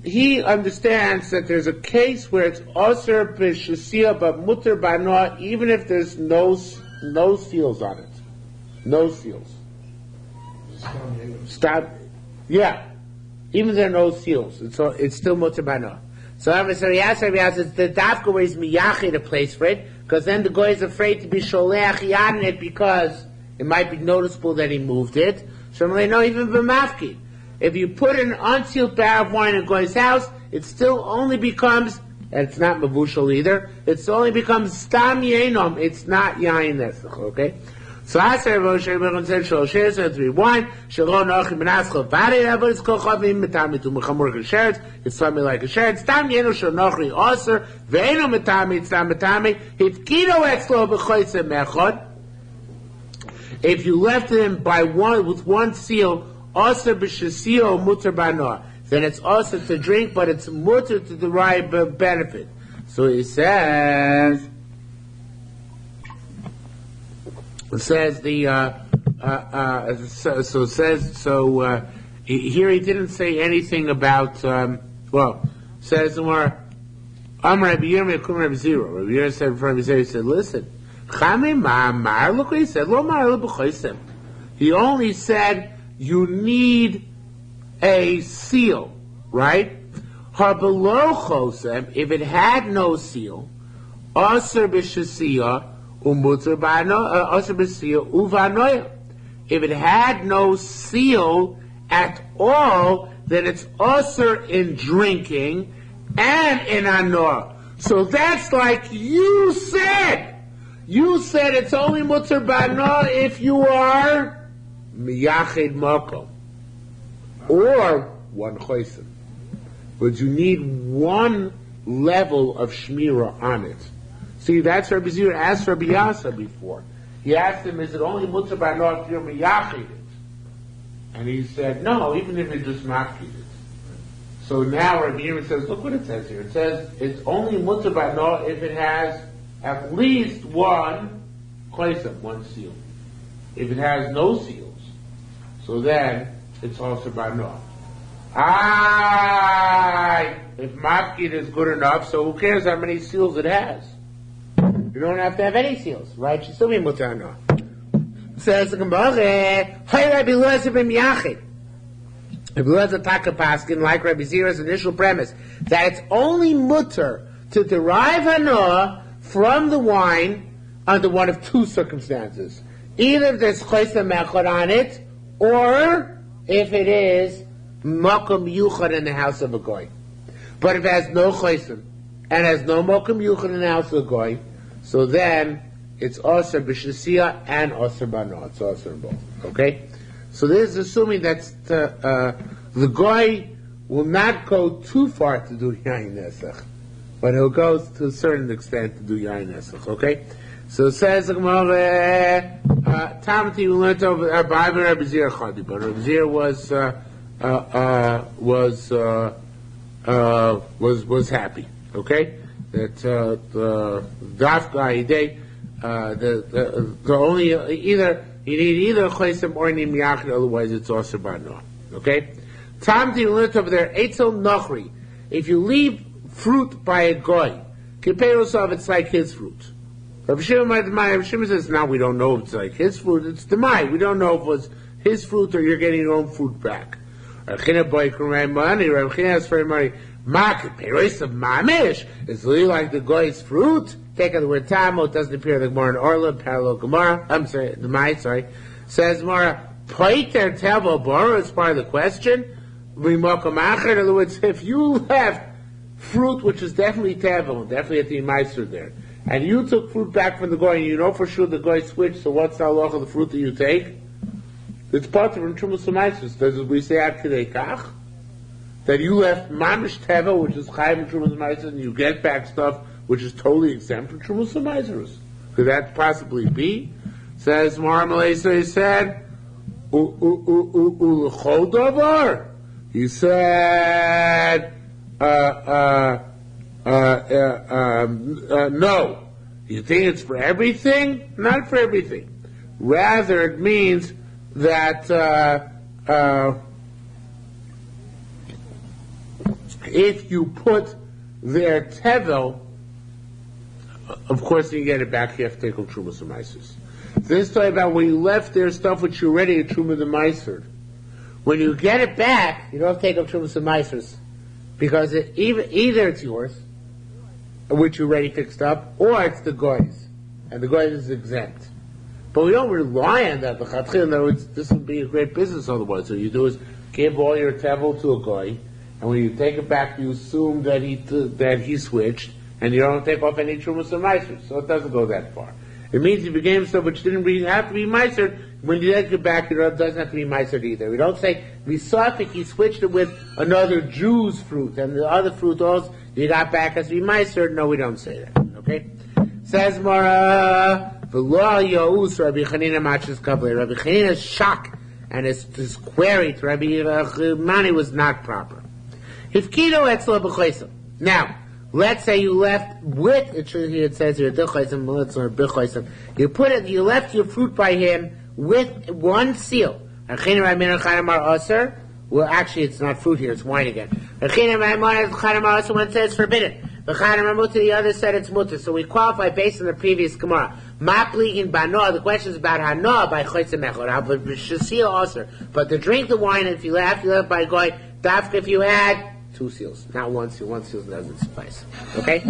he understands that there's a case where it's osir b'shasiyah, but mutar b'no, even if there's no seals on it. No seals. Stop. Yeah. Even if there are no seals, it's still mutar b'no. So he asked the dafka where he's miyachid a place for it, because then the guy is afraid to be sholeach yad in it because it might be noticeable that he moved it. So they know even b'mafki. If you put an unsealed barrel of wine in a guy's house, it still only becomes, and it's not mavushal either, it only becomes stam yenom, it's not yain nesach, okay? So I said, Moshe said, Shlosh said 3 wine, Shalom Nochim Benaschel Vare Avodah it's called Chavim Metami to Mechamur Kesheretz. It's something like a sheretz. Stam Yenu Shal Nochri Oser Ve'eno Metami it's Stam Metami. Hifkido Etzlo B'Choyse Mechod. If you left him by one with one seal, Oser B'Shasio Mutar B'Noah, then it's also to drink, but it's mutar to derive benefit. So he says. It says here he didn't say anything about, says the more, Rabbi Yerushalmi said from his he said, listen, look what he said, he only said you need a seal, right? If it had no seal, if it had no seal at all, then it's usher in drinking and in anor. So that's like you said. You said it's only mutter b'anor if you are miyachid makom or one chosim. But you need one level of shmira on it. See, that's Rabbi Zira asked Rabbi Yasa before. He asked him, is it only mutter b'anor if you're miyachid it? And he said, no, even if you just mafkid it. So now Rabbi Yirmiyah says, look what it says here. It says it's only mutter b'anor if it has at least one klesem, one seal. If it has no seals, so then it's also b'anor. If mafkid is good enough, so who cares how many seals it has? You don't have to have any seals, right? You still be mutter b'anor. Says the Gemara, "Hey, Rabbi Eliezer ben Yachid." Rabbi Eliezer taka paskin, like Rabbi Zira's initial premise, that it's only mutter to derive hanoah from the wine under one of two circumstances: either if there's chosem mechad on it, or if it is makom yuchad in the house of a goy. But if it has no chosem and has no makom yuchad in the house of a goy, so then it's also b'shasiya and also b'anor. It's also in both. Okay? So this is assuming that the goy will not go too far to do yain nesach, but he'll go to a certain extent to do yain nesach. Okay? So it says the Gemara, Tamati, we learned over Rabbi Zira Chadi, but Rabbi Zira was happy. Okay? That the Dafka Idei. The only either you need either a chesem or you need miyachid, otherwise it's also b'anor. Okay. Tamti learned over there etzel nochri. If you leave fruit by a goy, kipeirosov, it's like his fruit. Rabbi Shimon says, now we don't know if it's like his fruit. It's demai. We don't know if it was his fruit or you're getting your own fruit back. Rabbi China has very money. Kipeirosov mamish. It's really like the goy's fruit. Take out the word tamo, it doesn't appear in the Gemara in Orla, parallel Gemara. I'm sorry, the Mai, says Gemara, Poiter Tevo Bora is part of the question. In other words, if you left fruit which is definitely Tevo, definitely at the Meister there, and you took fruit back from the Goy, and you know for sure the Goy switched, so what's the halacha of the fruit that you take? It's part of Trumas Meister. Does we say Ad Kedei Kach? That you left Mamish Tevo, which is Chayim Trumas Meister, and you get back stuff which is totally exempt from Trumas Meiserus. Could that possibly be? Says Marmalay, so he said, Ulechol Davar. He said, no. You think it's for everything? Not for everything. Rather, it means that if you put their tevel, of course, you get it back, you have to take on Trumas and Meisers. This story about when you left their stuff which you already had Trumas and Meiser. When you get it back, you don't have to take on Trumas and Meisers. Because either it's yours, which you already fixed up, or it's the Goy's. And the Goy's is exempt. But we don't rely on that. In other words, this would be a great business otherwise. So you do is give all your tevel to a Goy, and when you take it back, you assume that he switched, and you don't take off any Trumas or Meiser, so it doesn't go that far. It means if you gave stuff which didn't really have to be Meiser, when you take it back, it doesn't have to be Meiser either. We don't say, Misafik, he switched it with another Jew's fruit, and the other fruit also, you got back has to be Meiser. No, we don't say that. Okay? Says Mara, V'lo Yaus, Rabbi Chanina Machis Kavle. Rabbi Chanina's shock and his query to Rabbi Mani was not proper. Hifkido etzlo b'chesem. Now, Let's say you left with, it says here, you left your fruit by him with one seal. Well, actually, it's not fruit here, it's wine again. One says forbidden. The other said it's mutter. So we qualify based on the previous Gemara. The question is about hana by choitzim echor. But to drink the wine, if you left by going, dafka if you had 2 seals, not 1 seal. 1 seal doesn't suffice. Okay?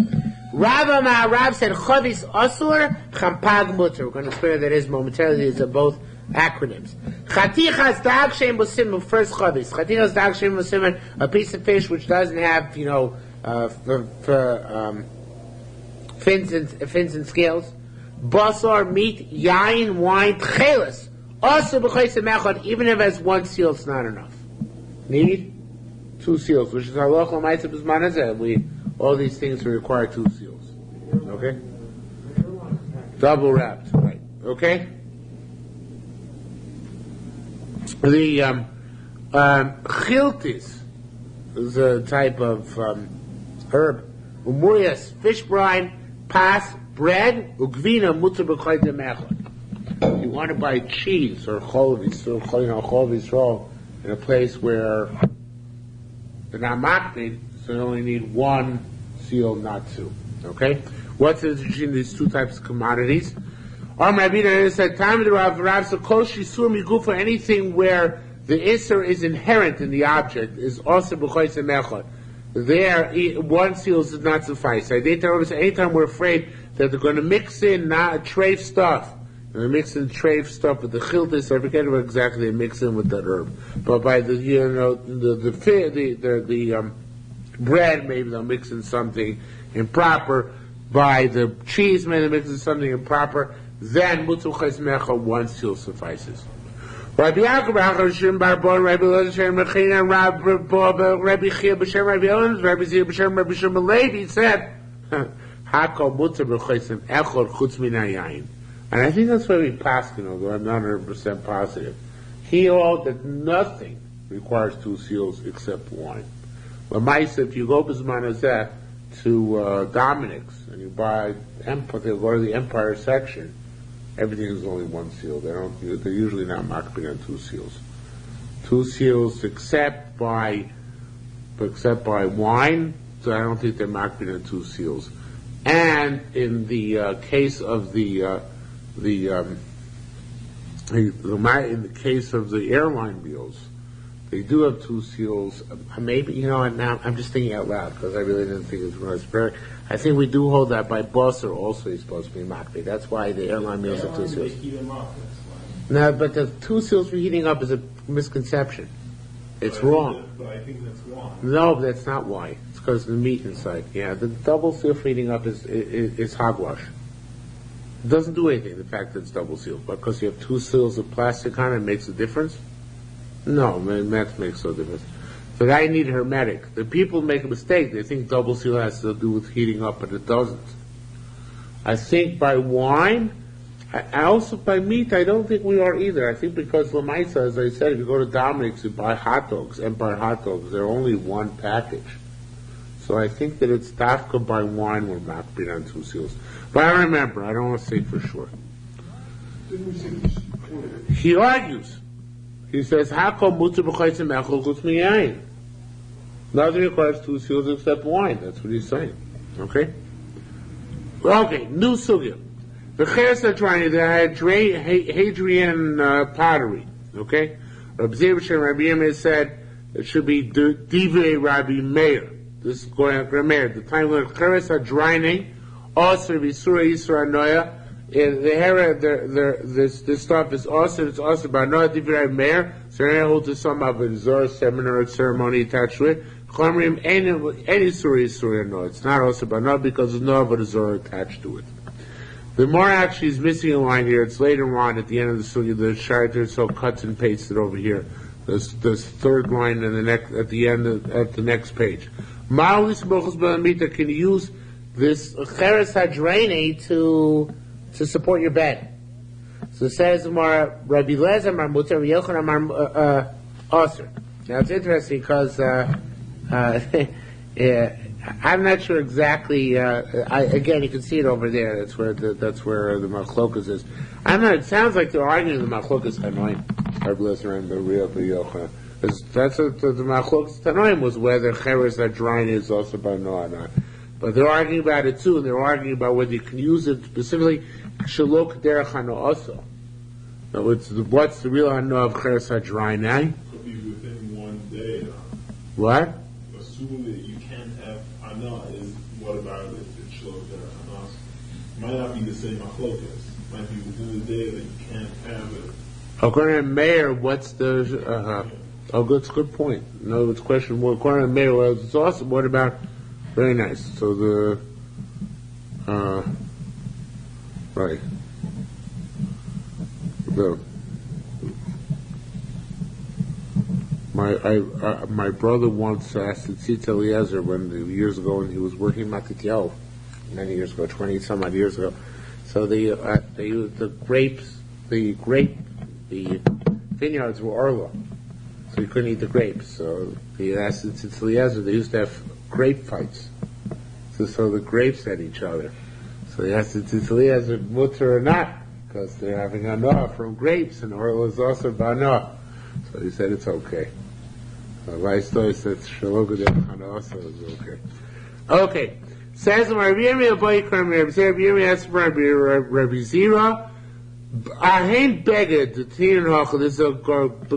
Rav said chavis asur, champag mutter. We're going to explain that is momentarily. These are both acronyms. Chatichas dag shem musim, first chavis. Chatichas dag shem musim, a piece of fish which doesn't have, fins and scales. Basar, meat, yain, wine, tchelis. Also b'choysim echad, even if it has 1 seal, it's not enough. Need 2 seals, which is halach l'maisa b'zman hazeh. All these things require 2 seals. Okay? Double wrapped, right? Okay? The chiltis is a type of herb. Umurias, fish brine, pas, bread, ugvina, mutter b'choydim echad. You want to buy cheese or chol Yisrael in a place where they're not makbid, so you only need 1 seal, not 2. Okay? What's the difference between these 2 types of commodities? Rabbi said, time of the Rav, so kol shisur migufa, anything where the isser is inherent in the object is also b'choydim echad. There, 1 seal does not suffice. Anytime we're afraid that they're going to mix in treif stuff, they mix in treif stuff with the chiltis, I forget what exactly they mix in with that herb. But by the bread, maybe they'll mix in something improper. By the cheese, maybe they'll mix in something improper. Then mutzah chesmecha, 1 seal suffices. Rabbi Yaakov, Rabbi Shimon Bar Bon, Rabbi Elazar Mechina, Rabbi Chia b'Shem Rabbi Elon, Rabbi Zia b'Shem Rabbi Shimon Levi said, "Hakol mutzah b'chesem echor chutz min hayayin." And I think that's why we pass, although I'm not 100% positive. He held that nothing requires 2 seals except wine. Lamaisa, if you go b'zman hazeh to Dominic's and you buy Empire, they go to the Empire section. Everything is only 1 seal. They're usually not makbid on 2 seals. 2 seals except by wine. So I don't think they're makbid on 2 seals. And in the case of in the case of the airline meals, they do have 2 seals. Maybe now I'm just thinking out loud because I really didn't think it was very. I think we do hold that by Basar also is supposed to be makbid. That's why the airline meals have 2 seals. No, but the 2 seals for heating up is a misconception. It's wrong. But I think that's why. No, that's not why. It's because of the meat inside. Yeah, the double seal for heating up is hogwash. It doesn't do anything, the fact that it's double sealed. But because you have 2 seals of plastic on it, makes a difference? No, that makes no difference. So I need hermetic. The people make a mistake. They think double seal has to do with heating up, but it doesn't. I think by wine, I also by meat, I don't think we are either. I think because Lamaisa, as I said, if you go to Dominic's, you buy hot dogs, Empire hot dogs, they're only 1 package. So I think that it's dafka by wine we're makbid on 2 seals. But I remember, I don't want to say for sure. He argues. He says, "Hakol mutar b'chaytzim echol chutz miyayin." Nothing requires 2 seals except wine. That's what he's saying. Okay. Okay. New sugya. The cheres hadrani, the Hadrian pottery. Okay. Rabbi Zebashem Rabbi Yirmiyah said it should be divrei Rabbi Meir. This is going after Meir. The time when cheres hadrani, also v'isura yisra noya. This stuff is awesome. It's awesome, but not divrei Meir. So I hold to some Avodah Zarah seminar or ceremony attached to it. Chomrim any surah no. It's not awesome, but not because there's no Avodah Zarah attached to it. The more actually is missing a line here. It's later on at the end of the surah. The Shaitar so cuts and pasted over here. This 3rd line and at the end at the next page. Ma'alis bochus b'lamita can use this cheres hadrani to support your bed. So it says Rabbi Elazar Mar Mutar, Rabbi Yochanan Mar Aser. Now it's interesting because I I'm not sure exactly. Again, you can see it over there. That's where the machlokas is. I'm not. It sounds like they're arguing the machlokas tanoim. The real Yochanan. That's what the machlokas tanoim was, whether cheres hadrina is also by no or not. But they're arguing about it too, and they're arguing about whether you can use it specifically shalok derech hano also. So what's the real hano of cheres hadrina? Could be within one day. What? Assuming that you can't have hana is what about if it's shalok derech hana? Might not be the same machlokas. Might be within the day that you can't have it. According to Meir, what's the? That's a good point. No, it's a question. Well, according to Meir, well, it's awesome. What about? Very nice. So right. My brother once asked Tzitz Eliezer years ago when he was working in Matityahu, many years ago, 20 some odd years ago. So they used the vineyards were orla, so you couldn't eat the grapes. So he asked Tzitz Eliezer, they used to have grape fights. So the grapes at each other. So he asked Tzitz Eliezer, mutter or not, because they're having anah from grapes, and orla is also banah. So he said it's okay. Vaistoy said shalom derech also is okay. Okay. Says Rabbi Yirmiyah Boykram, Rabbi Yirmiyah asked Rabbi Zira, Ahain Beged, the Tin Hachel, this is the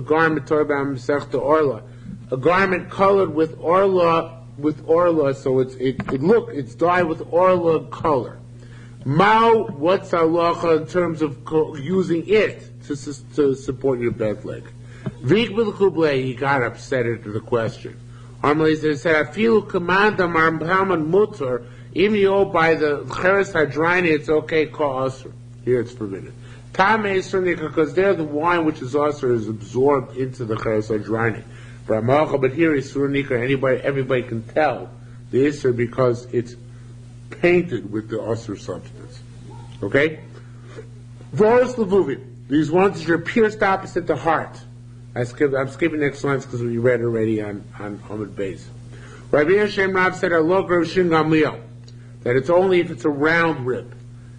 garment Torbam Sechta Orla, a garment colored with orla, so it's dyed with orla color. Mao, what's halacha in terms of using it to support your bed leg? Vik b'l'kublei, he got upset at the question. Normally they said, "Afilu commandam armhaman mutter." Even you by the cheres hadrina, it's okay. Call usher. Here it's forbidden. Tamei surnika, because there the wine which is usher is absorbed into the cheres hadrina. But here is surnika. Everybody can tell the isser because it's painted with the usher substance. Okay. Voros levuvi. These ones that are pierced opposite the heart. I'm skipping next lines because we read already on Hamid Beis. Rabbi Yishem Rav said, "Allah Rav Shin Gamliel," that it's only if it's a round rib.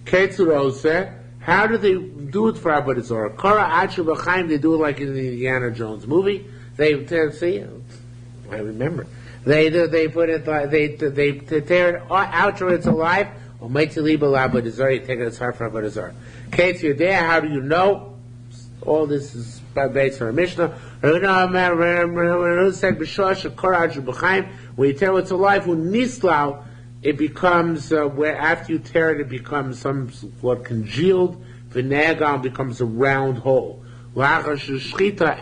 Ketzuro said, how do they do it for Avodah Zarah? Kara Achu B'Chaim, they do it like in the Indiana Jones movie. They see, I remember. They put it, they tear it out till it's alive. Or make it leave Avodah Zarah. You take it as hard for Avodah Zarah. Ketzuro there. How do you know? All this is based on a Mishnah. When you tell it's alive, when nislau, it becomes where after you tear it, it becomes somewhat congealed. V'negal becomes a round hole. After shchita,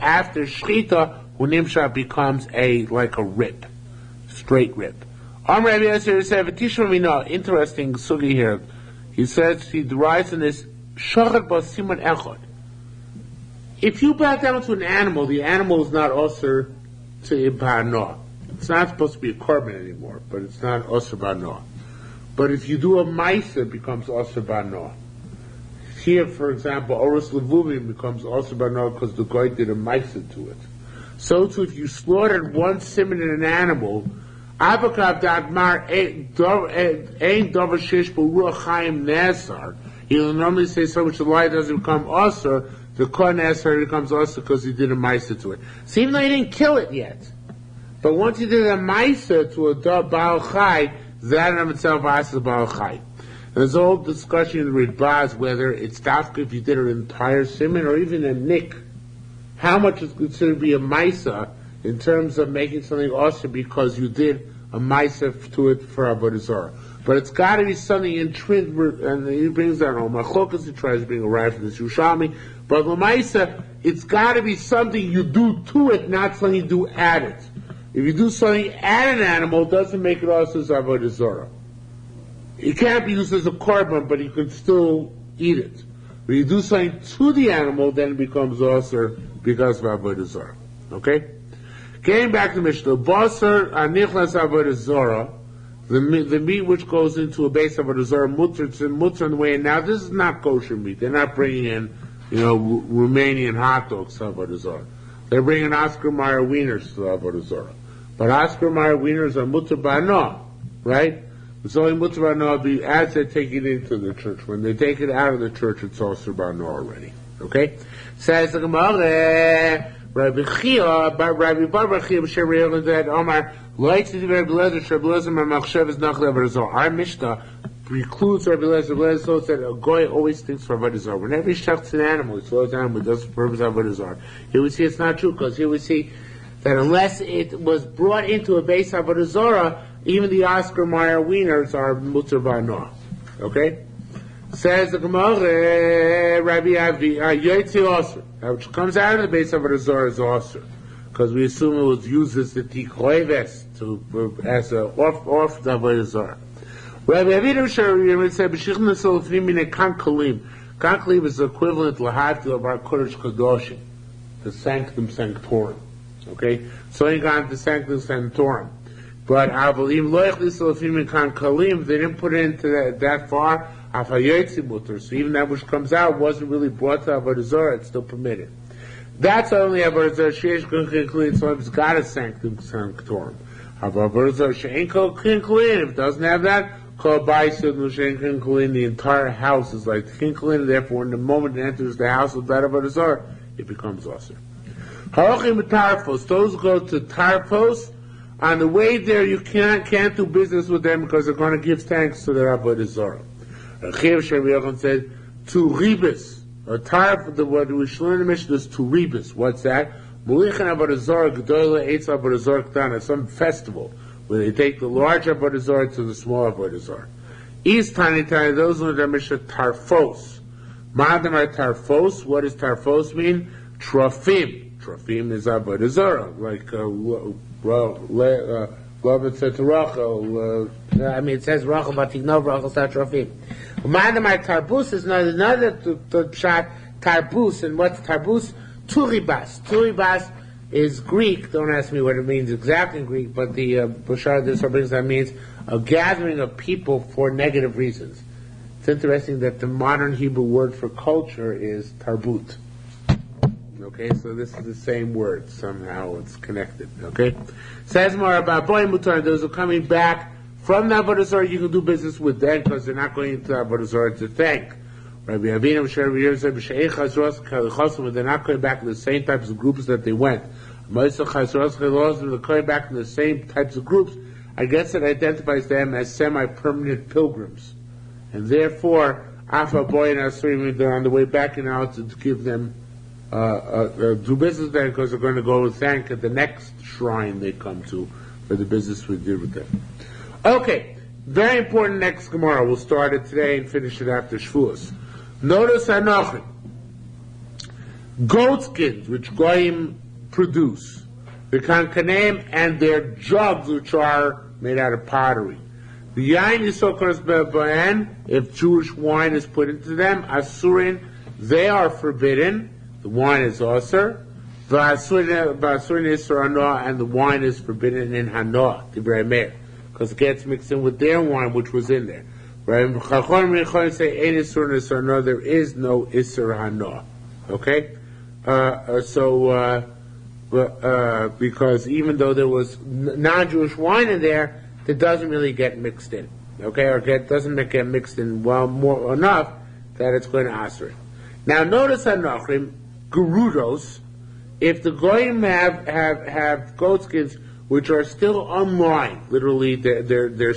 hunimsha becomes like a rib, straight rib. Interesting sugi here. He says he derives in this shachar b'siman echad. If you bow down to an animal, the animal is not osir to ibana. It's not supposed to be a korban anymore, but it's not osir bana. But if you do a maisa, it becomes osir bana. Here, for example, oros levuvim becomes osir bana because the guy did a maisa to it. So too, if you slaughtered one simon in an animal, avakav dagmar ein davar shish b'ruach chaim nesar. He'll normally say so which the light doesn't become osir. The Kohen Esher becomes also because he did a Maisa to it. So even though he didn't kill it yet, but once he did a Maisa to a Baal Chai, that in itself asks the Baal Chai. And there's a whole discussion in the Ridbaz whether it's dafka if you did an entire simon or even a nick. How much is considered to be a Maisa in terms of making something also because you did a Maisa to it for Avodah Zarah. But it's got to be something intrinsic, and he brings down all machlokas, he tries to bring a right from this Yerushalmi. But Lamaisa, it's got to be something you do to it, not something you do at it. If you do something at an animal, it doesn't make it also as Avodah Zarah. It can't be used as a korban, but you can still eat it. When you do something to the animal, then it becomes also because of Avodah Zarah. Okay? Getting back to Mishnah, Basar Anichlas Avodah Zarah, the meat which goes into a base of Avodah Zarah, mutter in the way. Now, this is not kosher meat. They're not bringing in Romanian hot dogs to Avodah Zarah. They're bringing Oscar Mayer wieners to Avodah Zarah. But Oscar Mayer wieners are mutter ba'ana, right? It's only mutter ba'anoah as they take it into the church. When they take it out of the church, it's also ba'anoah already. Okay? Says the Gemara, Rabbi Chia, Rabbi Bar Chia, B'Shem that Omar, Lights to the Rabbi Lezer, Rabbi Lezer, my Machshav is Nachle Avodah Zarah. Our Mishnah precludes Rabbi Lezer. Rabbi Lezer said a goy always thinks for Avodah Zarah. Whenever he shucks an animal, he slows down, but does purpose of Avodah Zarah. Here we see it's not true, because here we see that unless it was brought into a base of Avodah Zarah, even the Oscar Mayer wieners are mutter ba'anoah. Okay? Says the Gemara, Rabbi Avi, Yotzi Osir, which comes out of the base of Avodah Zarah is Osir, because we assume it was used as the tikhoives, as an off the Avodah Zarah. Rabbi Avi said, B'shichna solofnim mine kankalim. Kankalim is the equivalent to lahavdil of our Kodesh Kadoshim, the sanctum sanctorum. Okay? So he got the sanctum sanctorum. But Avolim loichli solofnim mine kankalim, they didn't put it into that far. So even that which comes out wasn't really brought to Avodah Zarah, it's still permitted. That's only Avodah Zarah sheish kinklin, so it's got a sanctum sanctorum. Avodah Zarah she'en kinklin, if it doesn't have that, kol baisid l'she'en kinklin, the entire house is like kinklin, therefore in the moment it enters the house of that Avodah Zarah, it becomes aser. Harochim tarfos, those who go to tarfos, on the way there you can't do business with them because they're going to give thanks to their Avodah Zarah. Chiv Shem said, two ribis. A tarf, what we should learn in the Mishnah is two ribis. What's that? Mulichan Avodah Zarah, Gedolah Eitz Avodah Zarah Ktana, some festival, where they take the large Avodah Zarah to the small Avodah Zarah. East Tani, those who are the Mishnah, tarfos. Madam are tarfos. What does tarfos mean? Trofim. Trofim is Avodah Zarah, like, love it said to Rachel, it says Rachel, but ignore Rachel said Trofim. Madamai Tarbus is another shot, Tarbus, and what's Tarbus? Turibas. Turibas is Greek, don't ask me what it means exactly in Greek, but the Bashar this brings that means a gathering of people for negative reasons. It's interesting that the modern Hebrew word for culture is Tarbut. Okay, so this is the same word. Somehow it's connected. Okay? Says more about Boy Mutar, those who are coming back from the Avodah Zarah, you can do business with them because they're not going into the Avodah Zarah to thank. Rabbi Avinu said, they're not going back to the same types of groups that they went. They're going back to the same types of groups. I guess it identifies them as semi-permanent pilgrims. And therefore, Afa Boy and Asrim, they're on the way back now to give them do business there because they're going to go thank at the next shrine they come to for the business we did with them. Okay, very important next Gemara. We'll start it today and finish it after Shavuos. Notice Anochim. Goatskins, which Goyim produce, the kankanim and their jugs, which are made out of pottery. The yain is so ba'an, if Jewish wine is put into them, asurin, they are forbidden. The wine is aser. V'asurin isra hanoah, and the wine is forbidden in hanoah, Divrei Meir, because it gets mixed in with their wine, which was in there. Chacham say ein isur isra hanoah. There is no isra hanoah. Okay, because even though there was non-Jewish wine in there, it doesn't really get mixed in. Okay, or doesn't get mixed in more enough that it's going to aser it. Now notice Anochim. Gerudos, if the goyim have goatskins which are still unlined, literally they're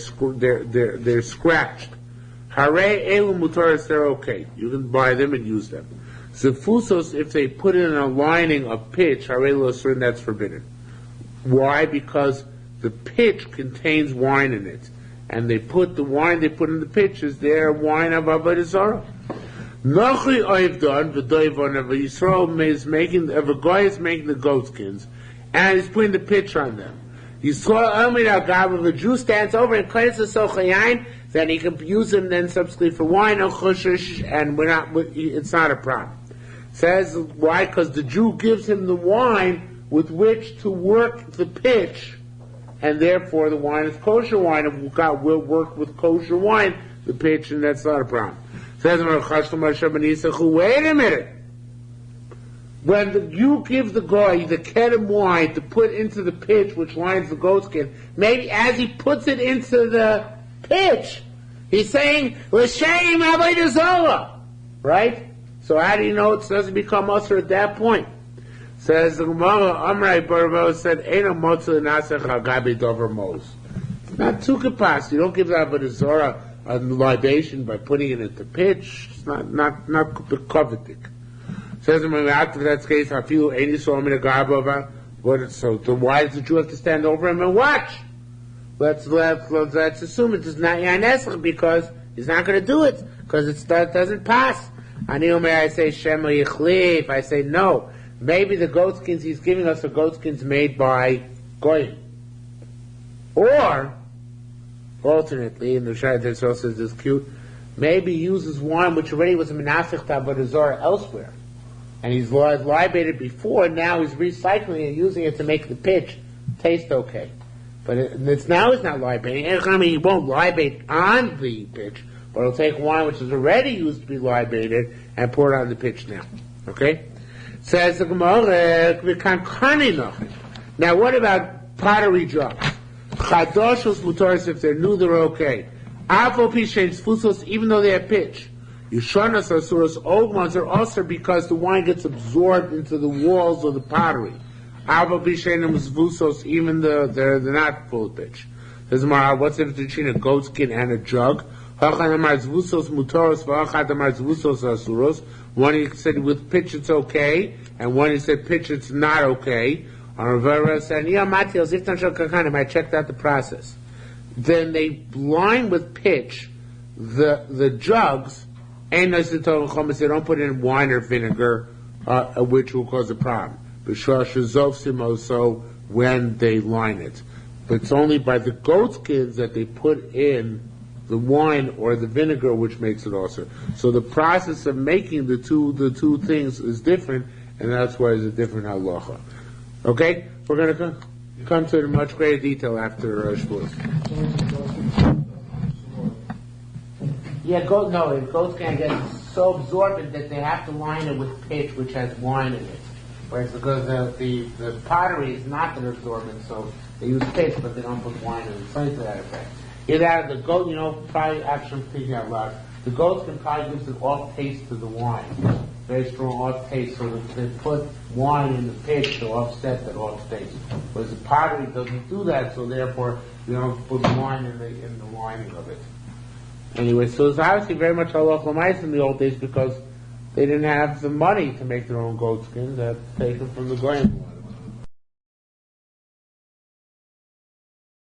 scratched. Hare elu mutaris, they're okay. You can buy them and use them. Zefusos, if they put in a lining of pitch, hare elu, that's forbidden. Why? Because the pitch contains wine in it, and the wine they put in the pitch is their wine of Avodah Zarah. Nochi Oivdon, the Doivon of Yisrael is making, if a guy is making the goatskins, and he's putting the pitch on them. Yisrael Amid Agav, if a Jew stands over and cleanses Sochayain, then he can use them then subsequently for wine or chushish, and it's not a problem. Says, why? Because the Jew gives him the wine with which to work the pitch, and therefore the wine is kosher wine, and God will work with kosher wine, the pitch, and that's not a problem. Says, wait a minute. when you give the guy the kedem wine to put into the pitch which lines the goatskin, maybe as he puts it into the pitch, he's saying, L'shem Avodah Zarah, right? So how do you know it doesn't become usher at that point? Says the Gemara, Amrei Barvo said, Eino Motzel Nasach Hagabi Dover Mos. It's not too kapas. You don't give the Avodah Zarah a libation by putting it into pitch. It's not coveted. Says in after that's case, I feel any saw me the garbova. So why does the Jew have to stand over him and watch? Let's assume it is not Yanesach because he's not going to do it because it doesn't pass. I say Shema Yichlif. I say no. Maybe the goatskins he's giving us are goatskins made by Goyim. Or, alternately, and the Shad also says this cute, maybe he uses wine which already was a menafich Avodah Zarah elsewhere. And he's libated before, now he's recycling and using it to make the pitch taste okay. But it's now he's not libating. I mean, he won't libate on the pitch, but he'll take wine which is already used to be libated and pour it on the pitch now. Okay? Says the Gemara, now what about pottery jugs? Chadoshos mutaris, if they're new, they're okay. Avol pisheins fusos, even though they have pitch. Yushanas asuros, old ones are also because the wine gets absorbed into the walls of the pottery. Avol pisheinim fusos, even though they're not full of pitch. Says Mara, what's the difference between a goatskin and a jug? One he said with pitch it's okay, and one he said pitch it's not okay. I checked out the process. Then they line with pitch the jugs, and they don't put in wine or vinegar, which will cause a problem. Also when they line it. But it's only by the goatskins that they put in the wine or the vinegar which makes it also. So the process of making the two things is different, and that's why it's a different halacha. Okay? We're going to come to it in much greater detail after Shavuos. Yeah, goats can get so absorbent that they have to line it with pitch, which has wine in it. Whereas because the pottery is not that absorbent, so they use pitch, but they don't put wine in it. Something to that effect. Either the goat, probably actually thinking out loud, the goats can probably give an off taste to the wine. Very strong off taste, so if they put wine in the pitch to offset that off taste. Whereas the pottery doesn't do that, so therefore you don't put wine in the lining of it. Anyway, so it's obviously very much halach l'mais in the old days because they didn't have the money to make their own goat skins. They had to take them from the goyim.